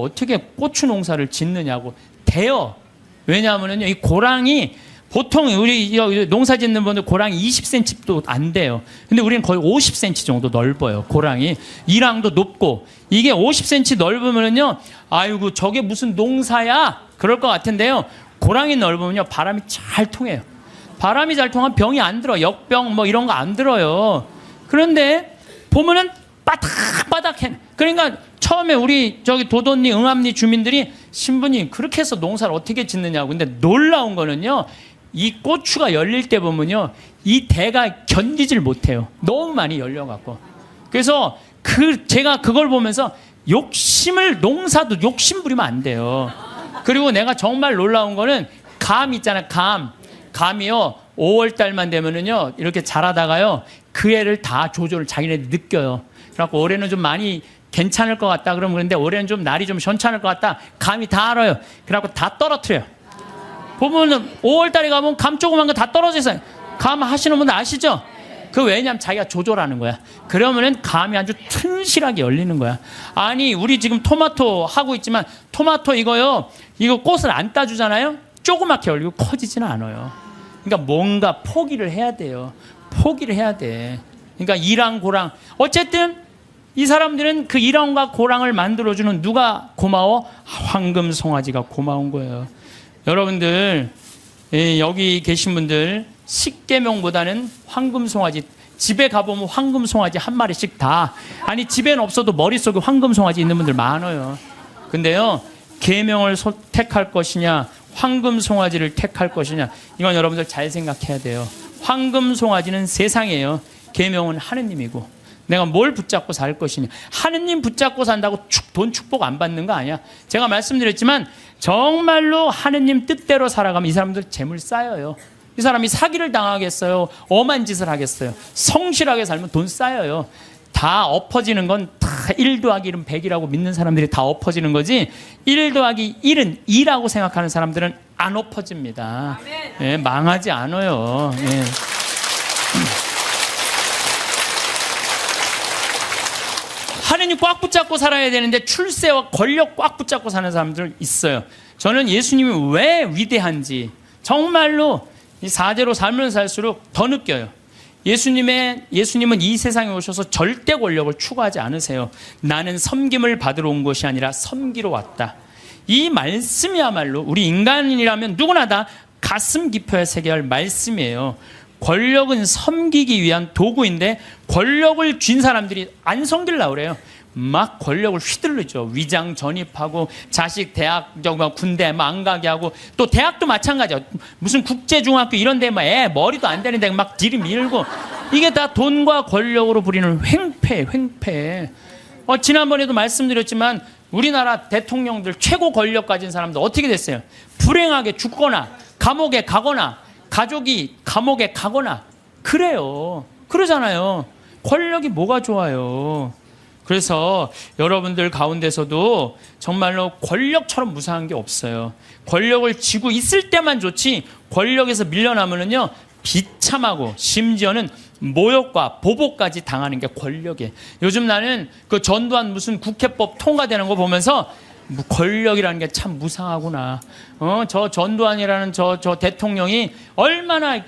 어떻게 고추 농사를 짓느냐고. 돼요. 왜냐하면은요 이 고랑이 보통 우리 농사 짓는 분들 고랑이 20cm도 안 돼요. 근데 우리는 거의 50cm 정도 넓어요. 고랑이. 이랑도 높고. 이게 50cm 넓으면은요, 아이고, 저게 무슨 농사야? 그럴 것 같은데요. 고랑이 넓으면요, 바람이 잘 통해요. 바람이 잘 통하면 병이 안 들어. 역병 뭐 이런 거 안 들어요. 그런데 보면은 바닥바닥해. 그러니까 처음에 우리 저기 도돈리, 응암리 주민들이 신부님 그렇게 해서 농사를 어떻게 짓느냐고. 근데 놀라운 거는요, 이 고추가 열릴 때 보면요, 이 대가 견디질 못해요. 너무 많이 열려갖고. 그래서 제가 그걸 보면서 농사도 욕심 부리면 안 돼요. 그리고 내가 정말 놀라운 거는 감 있잖아요. 감이요, 5월 달만 되면은요, 이렇게 자라다가요, 그 애를 다 조절을 자기네들 느껴요. 그래갖고 올해는 좀 많이 괜찮을 것 같다. 그러면 그런데 올해는 좀 날이 좀 현찮을 것 같다. 감이 다 알아요. 그래갖고 다 떨어뜨려요. 보면은 5월달에 가면 감 조그만 거 다 떨어져 있어요. 감 하시는 분들 아시죠? 그 왜냐면 자기가 조절하는 거야. 그러면은 감이 아주 튼실하게 열리는 거야. 아니 우리 지금 토마토 하고 있지만 토마토 이거 꽃을 안 따주잖아요. 조그맣게 열리고 커지지는 않아요. 그러니까 뭔가 포기를 해야 돼요. 포기를 해야 돼. 그러니까 이랑 고랑 어쨌든 이 사람들은 그 이랑과 고랑을 만들어주는 누가 고마워? 황금 송아지가 고마운 거예요. 여러분들 여기 계신 분들 십계명보다는 황금 송아지, 집에 가보면 황금 송아지 한 마리씩 다, 아니 집에는 없어도 머릿속에 황금 송아지 있는 분들 많아요. 근데요 계명을 택할 것이냐 황금 송아지를 택할 것이냐, 이건 여러분들 잘 생각해야 돼요. 황금 송아지는 세상이에요. 계명은 하느님이고, 내가 뭘 붙잡고 살 것이냐. 하느님 붙잡고 산다고 돈 축복 안 받는 거 아니야. 제가 말씀드렸지만 정말로 하느님 뜻대로 살아가면 이 사람들 재물 쌓여요. 이 사람이 사기를 당하겠어요? 엄한 짓을 하겠어요? 성실하게 살면 돈 쌓여요. 다 엎어지는 건 다 1 더하기 1은 100이라고 믿는 사람들이 다 엎어지는 거지, 1 더하기 1은 2라고 생각하는 사람들은 안 엎어집니다. 예, 망하지 않아요. 예. 하느님 꽉 붙잡고 살아야 되는데 출세와 권력 꽉 붙잡고 사는 사람들 있어요. 저는 예수님이 왜 위대한지 정말로 이 사제로 살면 살수록 더 느껴요. 예수님은 이 세상에 오셔서 절대 권력을 추구하지 않으세요. 나는 섬김을 받으러 온 것이 아니라 섬기러 왔다. 이 말씀이야말로 우리 인간이라면 누구나 다 가슴 깊어야 새겨야 할 말씀이에요. 권력은 섬기기 위한 도구인데 권력을 쥔 사람들이 안 섬기려고 그래요. 막 권력을 휘둘르죠. 위장 전입하고 자식 대학 군대 안 가게 하고, 또 대학도 마찬가지야. 무슨 국제중학교 이런 데 애 머리도 안 되는데 막 들이밀고, 이게 다 돈과 권력으로 부리는 횡패. 지난번에도 말씀드렸지만 우리나라 대통령들 최고 권력 가진 사람들 어떻게 됐어요? 불행하게 죽거나 감옥에 가거나 가족이 감옥에 가거나 그래요. 그러잖아요. 권력이 뭐가 좋아요. 그래서 여러분들 가운데서도 정말로 권력처럼 무상한 게 없어요. 권력을 쥐고 있을 때만 좋지, 권력에서 밀려나면은요 비참하고 심지어는 모욕과 보복까지 당하는 게 권력이에요. 요즘 나는 그 전두환 무슨 국회법 통과되는 거 보면서 권력이라는 게 참 무상하구나. 저 전두환이라는 저 대통령이 얼마나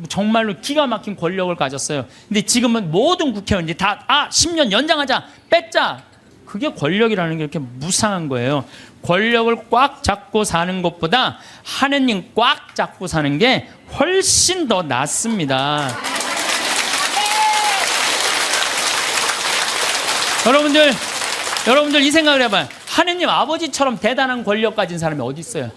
정말로 기가 막힌 권력을 가졌어요. 근데 지금은 모든 국회의원들이 다 10년 연장하자, 뺏자. 그게 권력이라는 게 이렇게 무상한 거예요. 권력을 꽉 잡고 사는 것보다 하느님 꽉 잡고 사는 게 훨씬 더 낫습니다. 여러분들 이 생각을 해봐요. 하느님 아버지처럼 대단한 권력 가진 사람이 어디 있어요?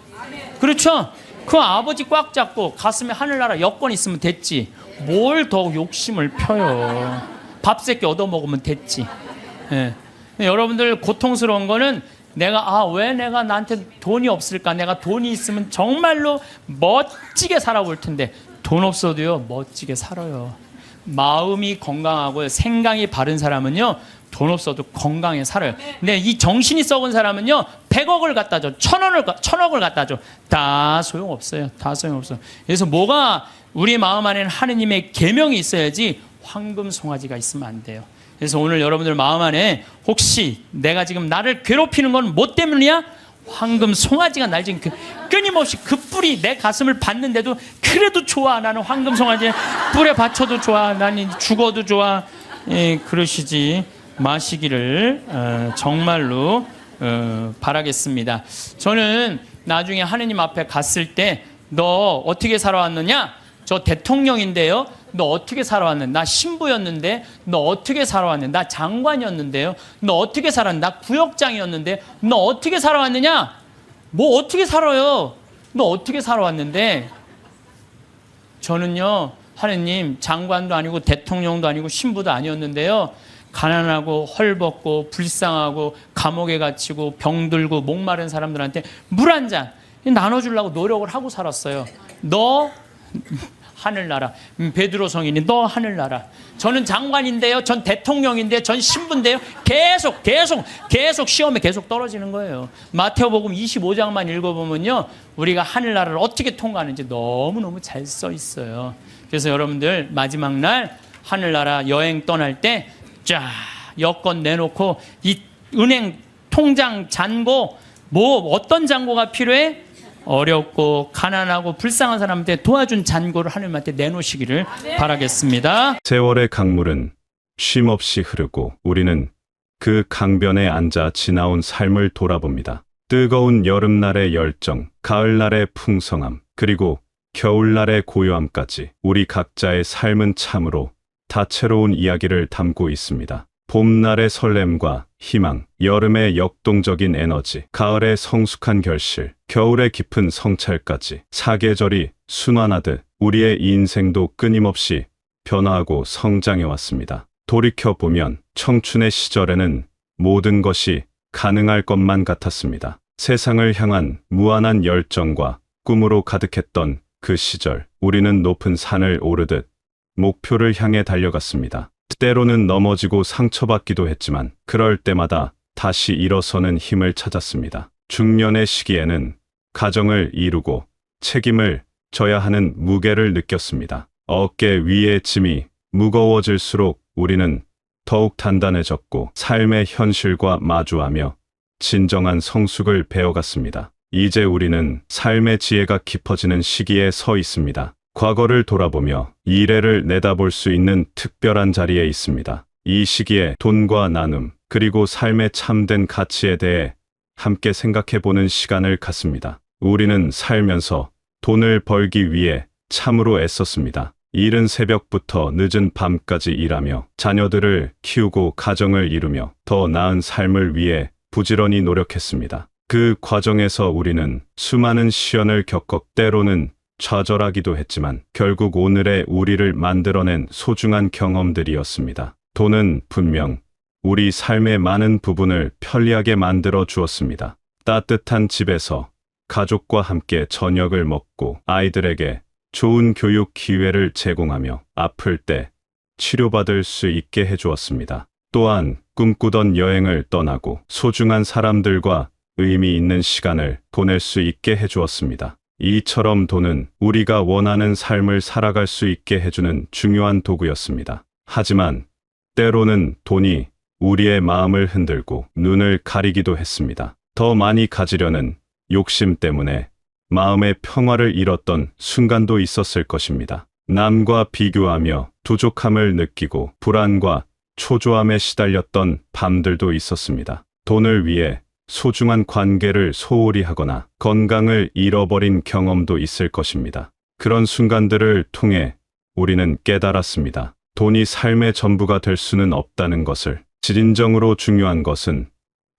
그렇죠? 그 아버지 꽉 잡고 가슴에 하늘나라 여권 있으면 됐지. 뭘 더 욕심을 펴요. 밥 새끼 얻어먹으면 됐지. 예. 여러분들 고통스러운 거는 왜 내가 나한테 돈이 없을까? 내가 돈이 있으면 정말로 멋지게 살아볼 텐데 돈 없어도요 멋지게 살아요. 마음이 건강하고 생각이 바른 사람은요 돈 없어도 건강히 살아요. 근데 이 정신이 썩은 사람은요 100억을 갖다 줘, 1000억을 갖다 줘, 다 소용없어요. 다 소용없어요. 그래서 뭐가 우리 마음 안에는 하느님의 계명이 있어야지 황금 송아지가 있으면 안 돼요. 그래서 오늘 여러분들 마음 안에 혹시 내가 지금 나를 괴롭히는 건 뭐 때문이야? 황금 송아지가 날 지금 끊임없이 그 뿔이 내 가슴을 받는데도 그래도 좋아. 나는 황금 송아지 뿔에 받쳐도 좋아. 나는 죽어도 좋아. 그러시지 마시기를 정말로 바라겠습니다. 저는 나중에 하느님 앞에 갔을 때 너 어떻게 살아왔느냐? 저 대통령인데요. 너 어떻게 살아왔는데? 나 신부였는데 너 어떻게 살아왔는데? 나 장관이었는데요. 너 어떻게 살았는데? 나 구역장이었는데 너 어떻게 살아왔느냐? 뭐 어떻게 살아요? 너 어떻게 살아왔는데? 저는요 하느님 장관도 아니고 대통령도 아니고 신부도 아니었는데요. 가난하고 헐벗고 불쌍하고 감옥에 갇히고 병들고 목마른 사람들한테 물 한 잔 나눠주려고 노력을 하고 살았어요. 너 하늘나라. 베드로 성인이 너 하늘나라. 저는 장관인데요. 전 대통령인데요. 전 신부인데요. 계속 시험에 계속 떨어지는 거예요. 마태복음 25장만 읽어보면요. 우리가 하늘나라를 어떻게 통과하는지 너무너무 잘 써 있어요. 그래서 여러분들 마지막 날 하늘나라 여행 떠날 때 쫙 여권 내놓고 이 은행 통장 잔고 뭐 어떤 잔고가 필요해? 어렵고 가난하고 불쌍한 사람한테 도와준 잔고를 하나님한테 내놓으시기를 바라겠습니다. 세월의 강물은 쉼없이 흐르고 우리는 그 강변에 앉아 지나온 삶을 돌아봅니다. 뜨거운 여름날의 열정, 가을날의 풍성함, 그리고 겨울날의 고요함까지 우리 각자의 삶은 참으로 다채로운 이야기를 담고 있습니다. 봄날의 설렘과 희망, 여름의 역동적인 에너지, 가을의 성숙한 결실, 겨울의 깊은 성찰까지 사계절이 순환하듯 우리의 인생도 끊임없이 변화하고 성장해 왔습니다. 돌이켜보면 청춘의 시절에는 모든 것이 가능할 것만 같았습니다. 세상을 향한 무한한 열정과 꿈으로 가득했던 그 시절, 우리는 높은 산을 오르듯 목표를 향해 달려갔습니다. 때로는 넘어지고 상처받기도 했지만 그럴 때마다 다시 일어서는 힘을 찾았습니다. 중년의 시기에는 가정을 이루고 책임을 져야 하는 무게를 느꼈습니다. 어깨 위의 짐이 무거워질수록 우리는 더욱 단단해졌고 삶의 현실과 마주하며 진정한 성숙을 배워갔습니다. 이제 우리는 삶의 지혜가 깊어지는 시기에 서 있습니다. 과거를 돌아보며 미래를 내다볼 수 있는 특별한 자리에 있습니다. 이 시기에 돈과 나눔, 그리고 삶의 참된 가치에 대해 함께 생각해보는 시간을 갖습니다. 우리는 살면서 돈을 벌기 위해 참으로 애썼습니다. 이른 새벽부터 늦은 밤까지 일하며 자녀들을 키우고 가정을 이루며 더 나은 삶을 위해 부지런히 노력했습니다. 그 과정에서 우리는 수많은 시련을 겪었고 때로는 좌절하기도 했지만 결국 오늘의 우리를 만들어낸 소중한 경험들이었습니다. 돈은 분명 우리 삶의 많은 부분을 편리하게 만들어 주었습니다. 따뜻한 집에서 가족과 함께 저녁을 먹고 아이들에게 좋은 교육 기회를 제공하며 아플 때 치료받을 수 있게 해주었습니다. 또한 꿈꾸던 여행을 떠나고 소중한 사람들과 의미 있는 시간을 보낼 수 있게 해주었습니다. 이처럼 돈은 우리가 원하는 삶을 살아갈 수 있게 해주는 중요한 도구였습니다. 하지만 때로는 돈이 우리의 마음을 흔들고 눈을 가리기도 했습니다. 더 많이 가지려는 욕심 때문에 마음의 평화를 잃었던 순간도 있었을 것입니다. 남과 비교하며 부족함을 느끼고 불안과 초조함에 시달렸던 밤들도 있었습니다. 돈을 위해 소중한 관계를 소홀히 하거나 건강을 잃어버린 경험도 있을 것입니다. 그런 순간들을 통해 우리는 깨달았습니다. 돈이 삶의 전부가 될 수는 없다는 것을. 진정으로 중요한 것은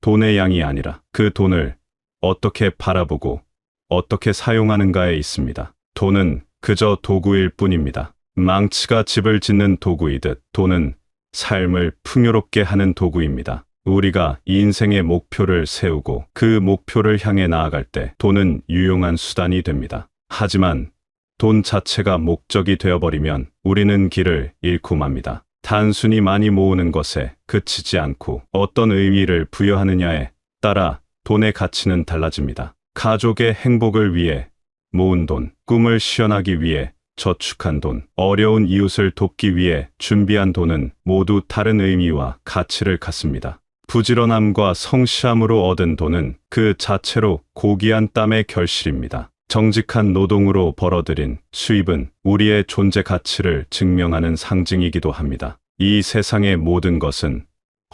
돈의 양이 아니라 그 돈을 어떻게 바라보고 어떻게 사용하는가에 있습니다. 돈은 그저 도구일 뿐입니다. 망치가 집을 짓는 도구이듯 돈은 삶을 풍요롭게 하는 도구입니다. 우리가 인생의 목표를 세우고 그 목표를 향해 나아갈 때 돈은 유용한 수단이 됩니다. 하지만 돈 자체가 목적이 되어버리면 우리는 길을 잃고 맙니다. 단순히 많이 모으는 것에 그치지 않고 어떤 의미를 부여하느냐에 따라 돈의 가치는 달라집니다. 가족의 행복을 위해 모은 돈, 꿈을 실현하기 위해 저축한 돈, 어려운 이웃을 돕기 위해 준비한 돈은 모두 다른 의미와 가치를 갖습니다. 부지런함과 성실함으로 얻은 돈은 그 자체로 고귀한 땀의 결실입니다. 정직한 노동으로 벌어들인 수입은 우리의 존재 가치를 증명하는 상징이기도 합니다. 이 세상의 모든 것은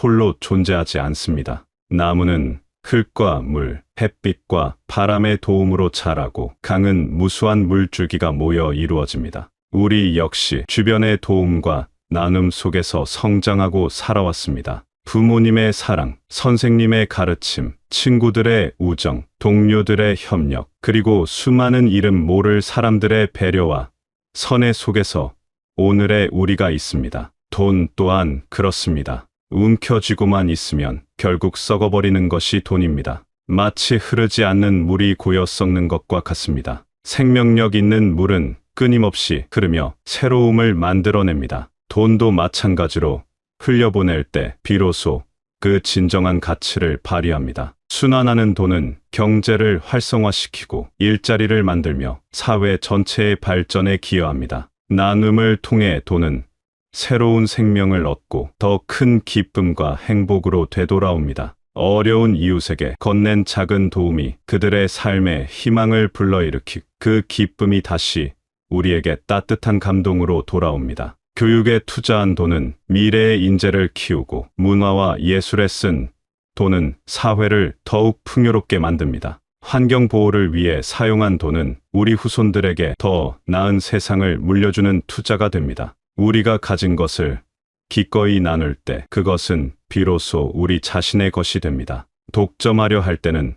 홀로 존재하지 않습니다. 나무는 흙과 물, 햇빛과 바람의 도움으로 자라고 강은 무수한 물줄기가 모여 이루어집니다. 우리 역시 주변의 도움과 나눔 속에서 성장하고 살아왔습니다. 부모님의 사랑, 선생님의 가르침, 친구들의 우정, 동료들의 협력, 그리고 수많은 이름 모를 사람들의 배려와 선의 속에서 오늘의 우리가 있습니다. 돈 또한 그렇습니다. 움켜쥐고만 있으면 결국 썩어버리는 것이 돈입니다. 마치 흐르지 않는 물이 고여 썩는 것과 같습니다. 생명력 있는 물은 끊임없이 흐르며 새로움을 만들어냅니다. 돈도 마찬가지로 흘려보낼 때 비로소 그 진정한 가치를 발휘합니다. 순환하는 돈은 경제를 활성화시키고 일자리를 만들며 사회 전체의 발전에 기여합니다. 나눔을 통해 돈은 새로운 생명을 얻고 더 큰 기쁨과 행복으로 되돌아옵니다. 어려운 이웃에게 건넨 작은 도움이 그들의 삶에 희망을 불러일으키고 그 기쁨이 다시 우리에게 따뜻한 감동으로 돌아옵니다. 교육에 투자한 돈은 미래의 인재를 키우고 문화와 예술에 쓴 돈은 사회를 더욱 풍요롭게 만듭니다. 환경 보호를 위해 사용한 돈은 우리 후손들에게 더 나은 세상을 물려주는 투자가 됩니다. 우리가 가진 것을 기꺼이 나눌 때 그것은 비로소 우리 자신의 것이 됩니다. 독점하려 할 때는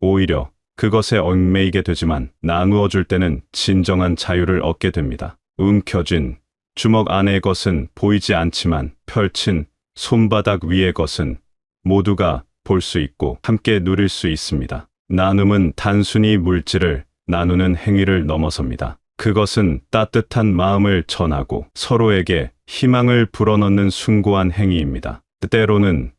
오히려 그것에 얽매이게 되지만 나누어 줄 때는 진정한 자유를 얻게 됩니다. 움켜쥔 주먹 안의 것은 보이지 않지만 펼친 손바닥 위의 것은 모두가 볼 수 있고 함께 누릴 수 있습니다. 나눔은 단순히 물질을 나누는 행위를 넘어섭니다. 그것은 따뜻한 마음을 전하고 서로에게 희망을 불어넣는 숭고한 행위입니다. 때로는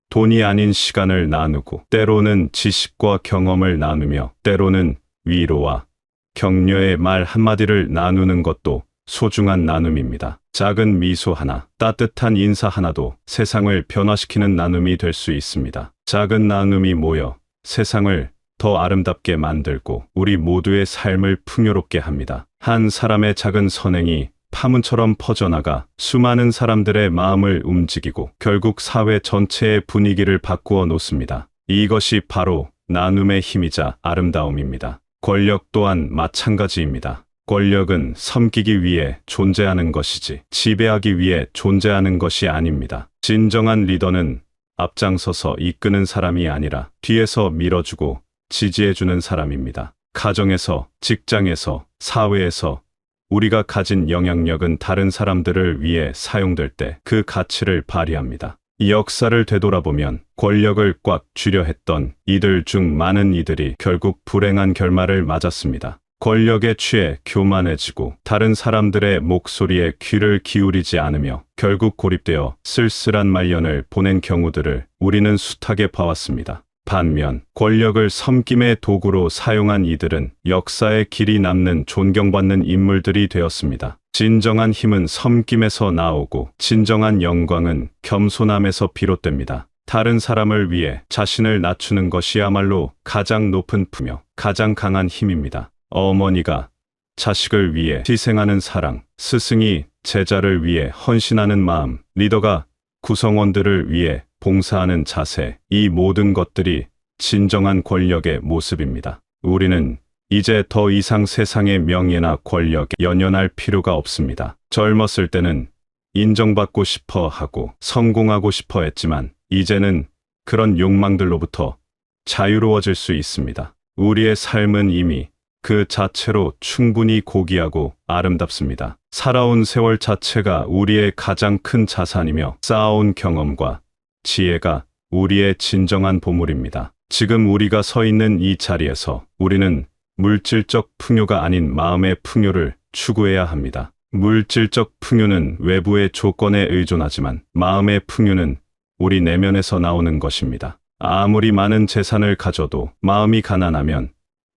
돈이 아닌 시간을 나누고, 때로는 지식과 경험을 나누며, 때로는 위로와 격려의 말 한마디를 나누는 것도 소중한 나눔입니다. 작은 미소 하나, 따뜻한 인사 하나도 세상을 변화시키는 나눔이 될 수 있습니다. 작은 나눔이 모여 세상을 더 아름답게 만들고 우리 모두의 삶을 풍요롭게 합니다. 한 사람의 작은 선행이 파문처럼 퍼져나가 수많은 사람들의 마음을 움직이고 결국 사회 전체의 분위기를 바꾸어 놓습니다. 이것이 바로 나눔의 힘이자 아름다움입니다. 권력 또한 마찬가지입니다. 권력은 섬기기 위해 존재하는 것이지 지배하기 위해 존재하는 것이 아닙니다. 진정한 리더는 앞장서서 이끄는 사람이 아니라 뒤에서 밀어주고 지지해주는 사람입니다. 가정에서, 직장에서, 사회에서 우리가 가진 영향력은 다른 사람들을 위해 사용될 때 그 가치를 발휘합니다. 이 역사를 되돌아보면 권력을 꽉 쥐려 했던 이들 중 많은 이들이 결국 불행한 결말을 맞았습니다. 권력에 취해 교만해지고 다른 사람들의 목소리에 귀를 기울이지 않으며 결국 고립되어 쓸쓸한 말년을 보낸 경우들을 우리는 숱하게 봐왔습니다. 반면 권력을 섬김의 도구로 사용한 이들은 역사에 길이 남는 존경받는 인물들이 되었습니다. 진정한 힘은 섬김에서 나오고 진정한 영광은 겸손함에서 비롯됩니다. 다른 사람을 위해 자신을 낮추는 것이야말로 가장 높은 품이며 가장 강한 힘입니다. 어머니가 자식을 위해 희생하는 사랑, 스승이 제자를 위해 헌신하는 마음, 리더가 구성원들을 위해 봉사하는 자세, 이 모든 것들이 진정한 권력의 모습입니다. 우리는 이제 더 이상 세상의 명예나 권력에 연연할 필요가 없습니다. 젊었을 때는 인정받고 싶어 하고 성공하고 싶어 했지만 이제는 그런 욕망들로부터 자유로워질 수 있습니다. 우리의 삶은 이미 그 자체로 충분히 고귀하고 아름답습니다. 살아온 세월 자체가 우리의 가장 큰 자산이며 쌓아온 경험과 지혜가 우리의 진정한 보물입니다. 지금 우리가 서 있는 이 자리에서 우리는 물질적 풍요가 아닌 마음의 풍요를 추구해야 합니다. 물질적 풍요는 외부의 조건에 의존하지만 마음의 풍요는 우리 내면에서 나오는 것입니다. 아무리 많은 재산을 가져도 마음이 가난하면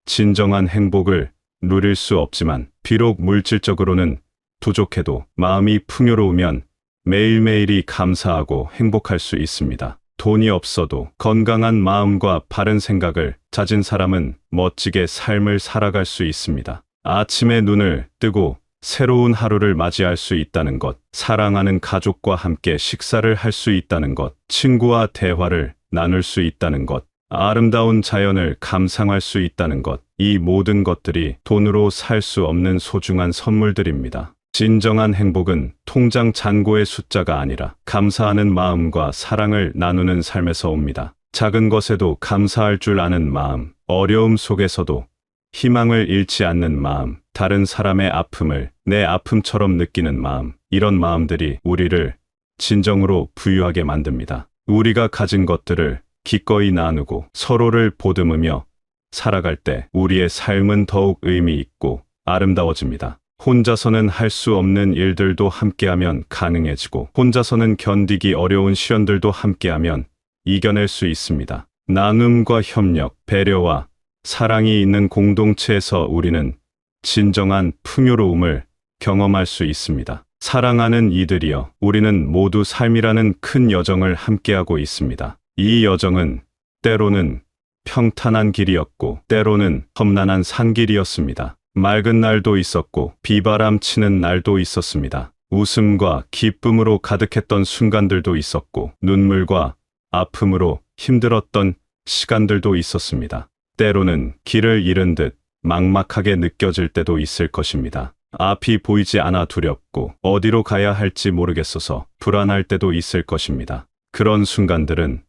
진정한 행복을 누릴 수 없지만, 비록 물질적으로는 부족해도 마음이 풍요로우면 매일매일이 감사하고 행복할 수 있습니다. 돈이 없어도 건강한 마음과 바른 생각을 가진 사람은 멋지게 삶을 살아갈 수 있습니다. 아침에 눈을 뜨고 새로운 하루를 맞이할 수 있다는 것, 사랑하는 가족과 함께 식사를 할 수 있다는 것, 친구와 대화를 나눌 수 있다는 것, 아름다운 자연을 감상할 수 있다는 것, 이 모든 것들이 돈으로 살 수 없는 소중한 선물들입니다. 진정한 행복은 통장 잔고의 숫자가 아니라 감사하는 마음과 사랑을 나누는 삶에서 옵니다. 작은 것에도 감사할 줄 아는 마음, 어려움 속에서도 희망을 잃지 않는 마음, 다른 사람의 아픔을 내 아픔처럼 느끼는 마음, 이런 마음들이 우리를 진정으로 부유하게 만듭니다. 우리가 가진 것들을 기꺼이 나누고 서로를 보듬으며 살아갈 때 우리의 삶은 더욱 의미 있고 아름다워집니다. 혼자서는 할 수 없는 일들도 함께하면 가능해지고, 혼자서는 견디기 어려운 시련들도 함께하면 이겨낼 수 있습니다. 나눔과 협력, 배려와 사랑이 있는 공동체에서 우리는 진정한 풍요로움을 경험할 수 있습니다. 사랑하는 이들이여, 우리는 모두 삶이라는 큰 여정을 함께하고 있습니다. 이 여정은 때로는 평탄한 길이었고 때로는 험난한 산길이었습니다. 맑은 날도 있었고 비바람 치는 날도 있었습니다. 웃음과 기쁨으로 가득했던 순간들도 있었고 눈물과 아픔으로 힘들었던 시간들도 있었습니다. 때로는 길을 잃은 듯 막막하게 느껴질 때도 있을 것입니다. 앞이 보이지 않아 두렵고 어디로 가야 할지 모르겠어서 불안할 때도 있을 것입니다. 그런 순간들은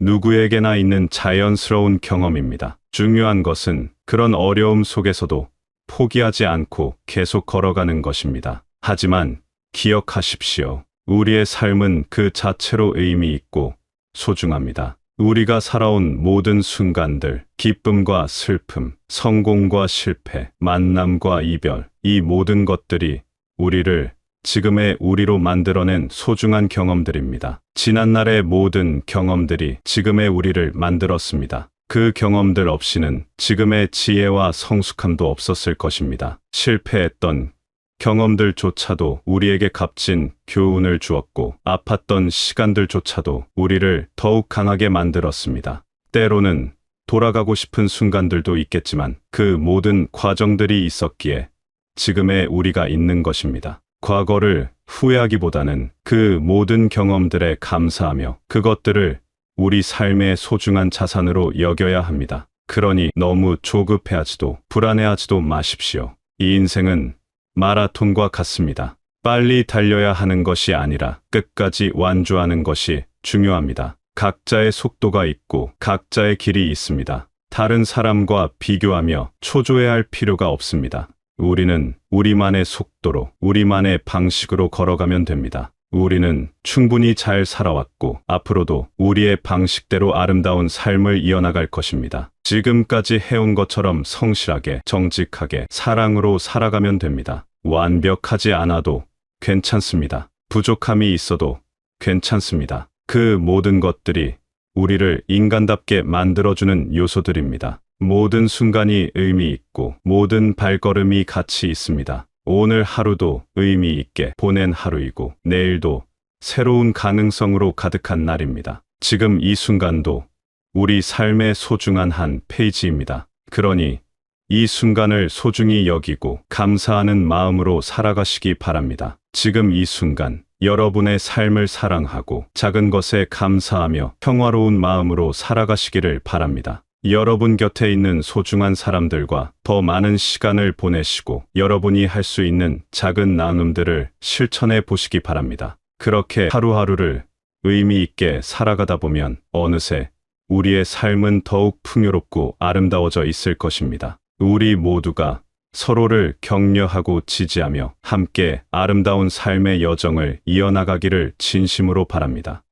누구에게나 있는 자연스러운 경험입니다. 중요한 것은 그런 어려움 속에서도 포기하지 않고 계속 걸어가는 것입니다. 하지만 기억하십시오. 우리의 삶은 그 자체로 의미 있고 소중합니다. 우리가 살아온 모든 순간들, 기쁨과 슬픔, 성공과 실패, 만남과 이별, 이 모든 것들이 우리를 지금의 우리로 만들어낸 소중한 경험들입니다. 지난날의 모든 경험들이 지금의 우리를 만들었습니다. 그 경험들 없이는 지금의 지혜와 성숙함도 없었을 것입니다. 실패했던 경험들조차도 우리에게 값진 교훈을 주었고, 아팠던 시간들조차도 우리를 더욱 강하게 만들었습니다. 때로는 돌아가고 싶은 순간들도 있겠지만 그 모든 과정들이 있었기에 지금의 우리가 있는 것입니다. 과거를 후회하기보다는 그 모든 경험들에 감사하며 그것들을 우리 삶의 소중한 자산으로 여겨야 합니다. 그러니 너무 조급해하지도 불안해하지도 마십시오. 이 인생은 마라톤과 같습니다. 빨리 달려야 하는 것이 아니라 끝까지 완주하는 것이 중요합니다. 각자의 속도가 있고 각자의 길이 있습니다. 다른 사람과 비교하며 초조해할 필요가 없습니다. 우리는 우리만의 속도로, 우리만의 방식으로 걸어가면 됩니다. 우리는 충분히 잘 살아왔고 앞으로도 우리의 방식대로 아름다운 삶을 이어나갈 것입니다. 지금까지 해온 것처럼 성실하게, 정직하게, 사랑으로 살아가면 됩니다. 완벽하지 않아도 괜찮습니다. 부족함이 있어도 괜찮습니다. 그 모든 것들이 우리를 인간답게 만들어주는 요소들입니다. 모든 순간이 의미 있고 모든 발걸음이 가치 있습니다. 오늘 하루도 의미 있게 보낸 하루이고 내일도 새로운 가능성으로 가득한 날입니다. 지금 이 순간도 우리 삶의 소중한 한 페이지입니다. 그러니 이 순간을 소중히 여기고 감사하는 마음으로 살아가시기 바랍니다. 지금 이 순간 여러분의 삶을 사랑하고 작은 것에 감사하며 평화로운 마음으로 살아가시기를 바랍니다. 여러분 곁에 있는 소중한 사람들과 더 많은 시간을 보내시고 여러분이 할 수 있는 작은 나눔들을 실천해 보시기 바랍니다. 그렇게 하루하루를 의미 있게 살아가다 보면 어느새 우리의 삶은 더욱 풍요롭고 아름다워져 있을 것입니다. 우리 모두가 서로를 격려하고 지지하며 함께 아름다운 삶의 여정을 이어나가기를 진심으로 바랍니다.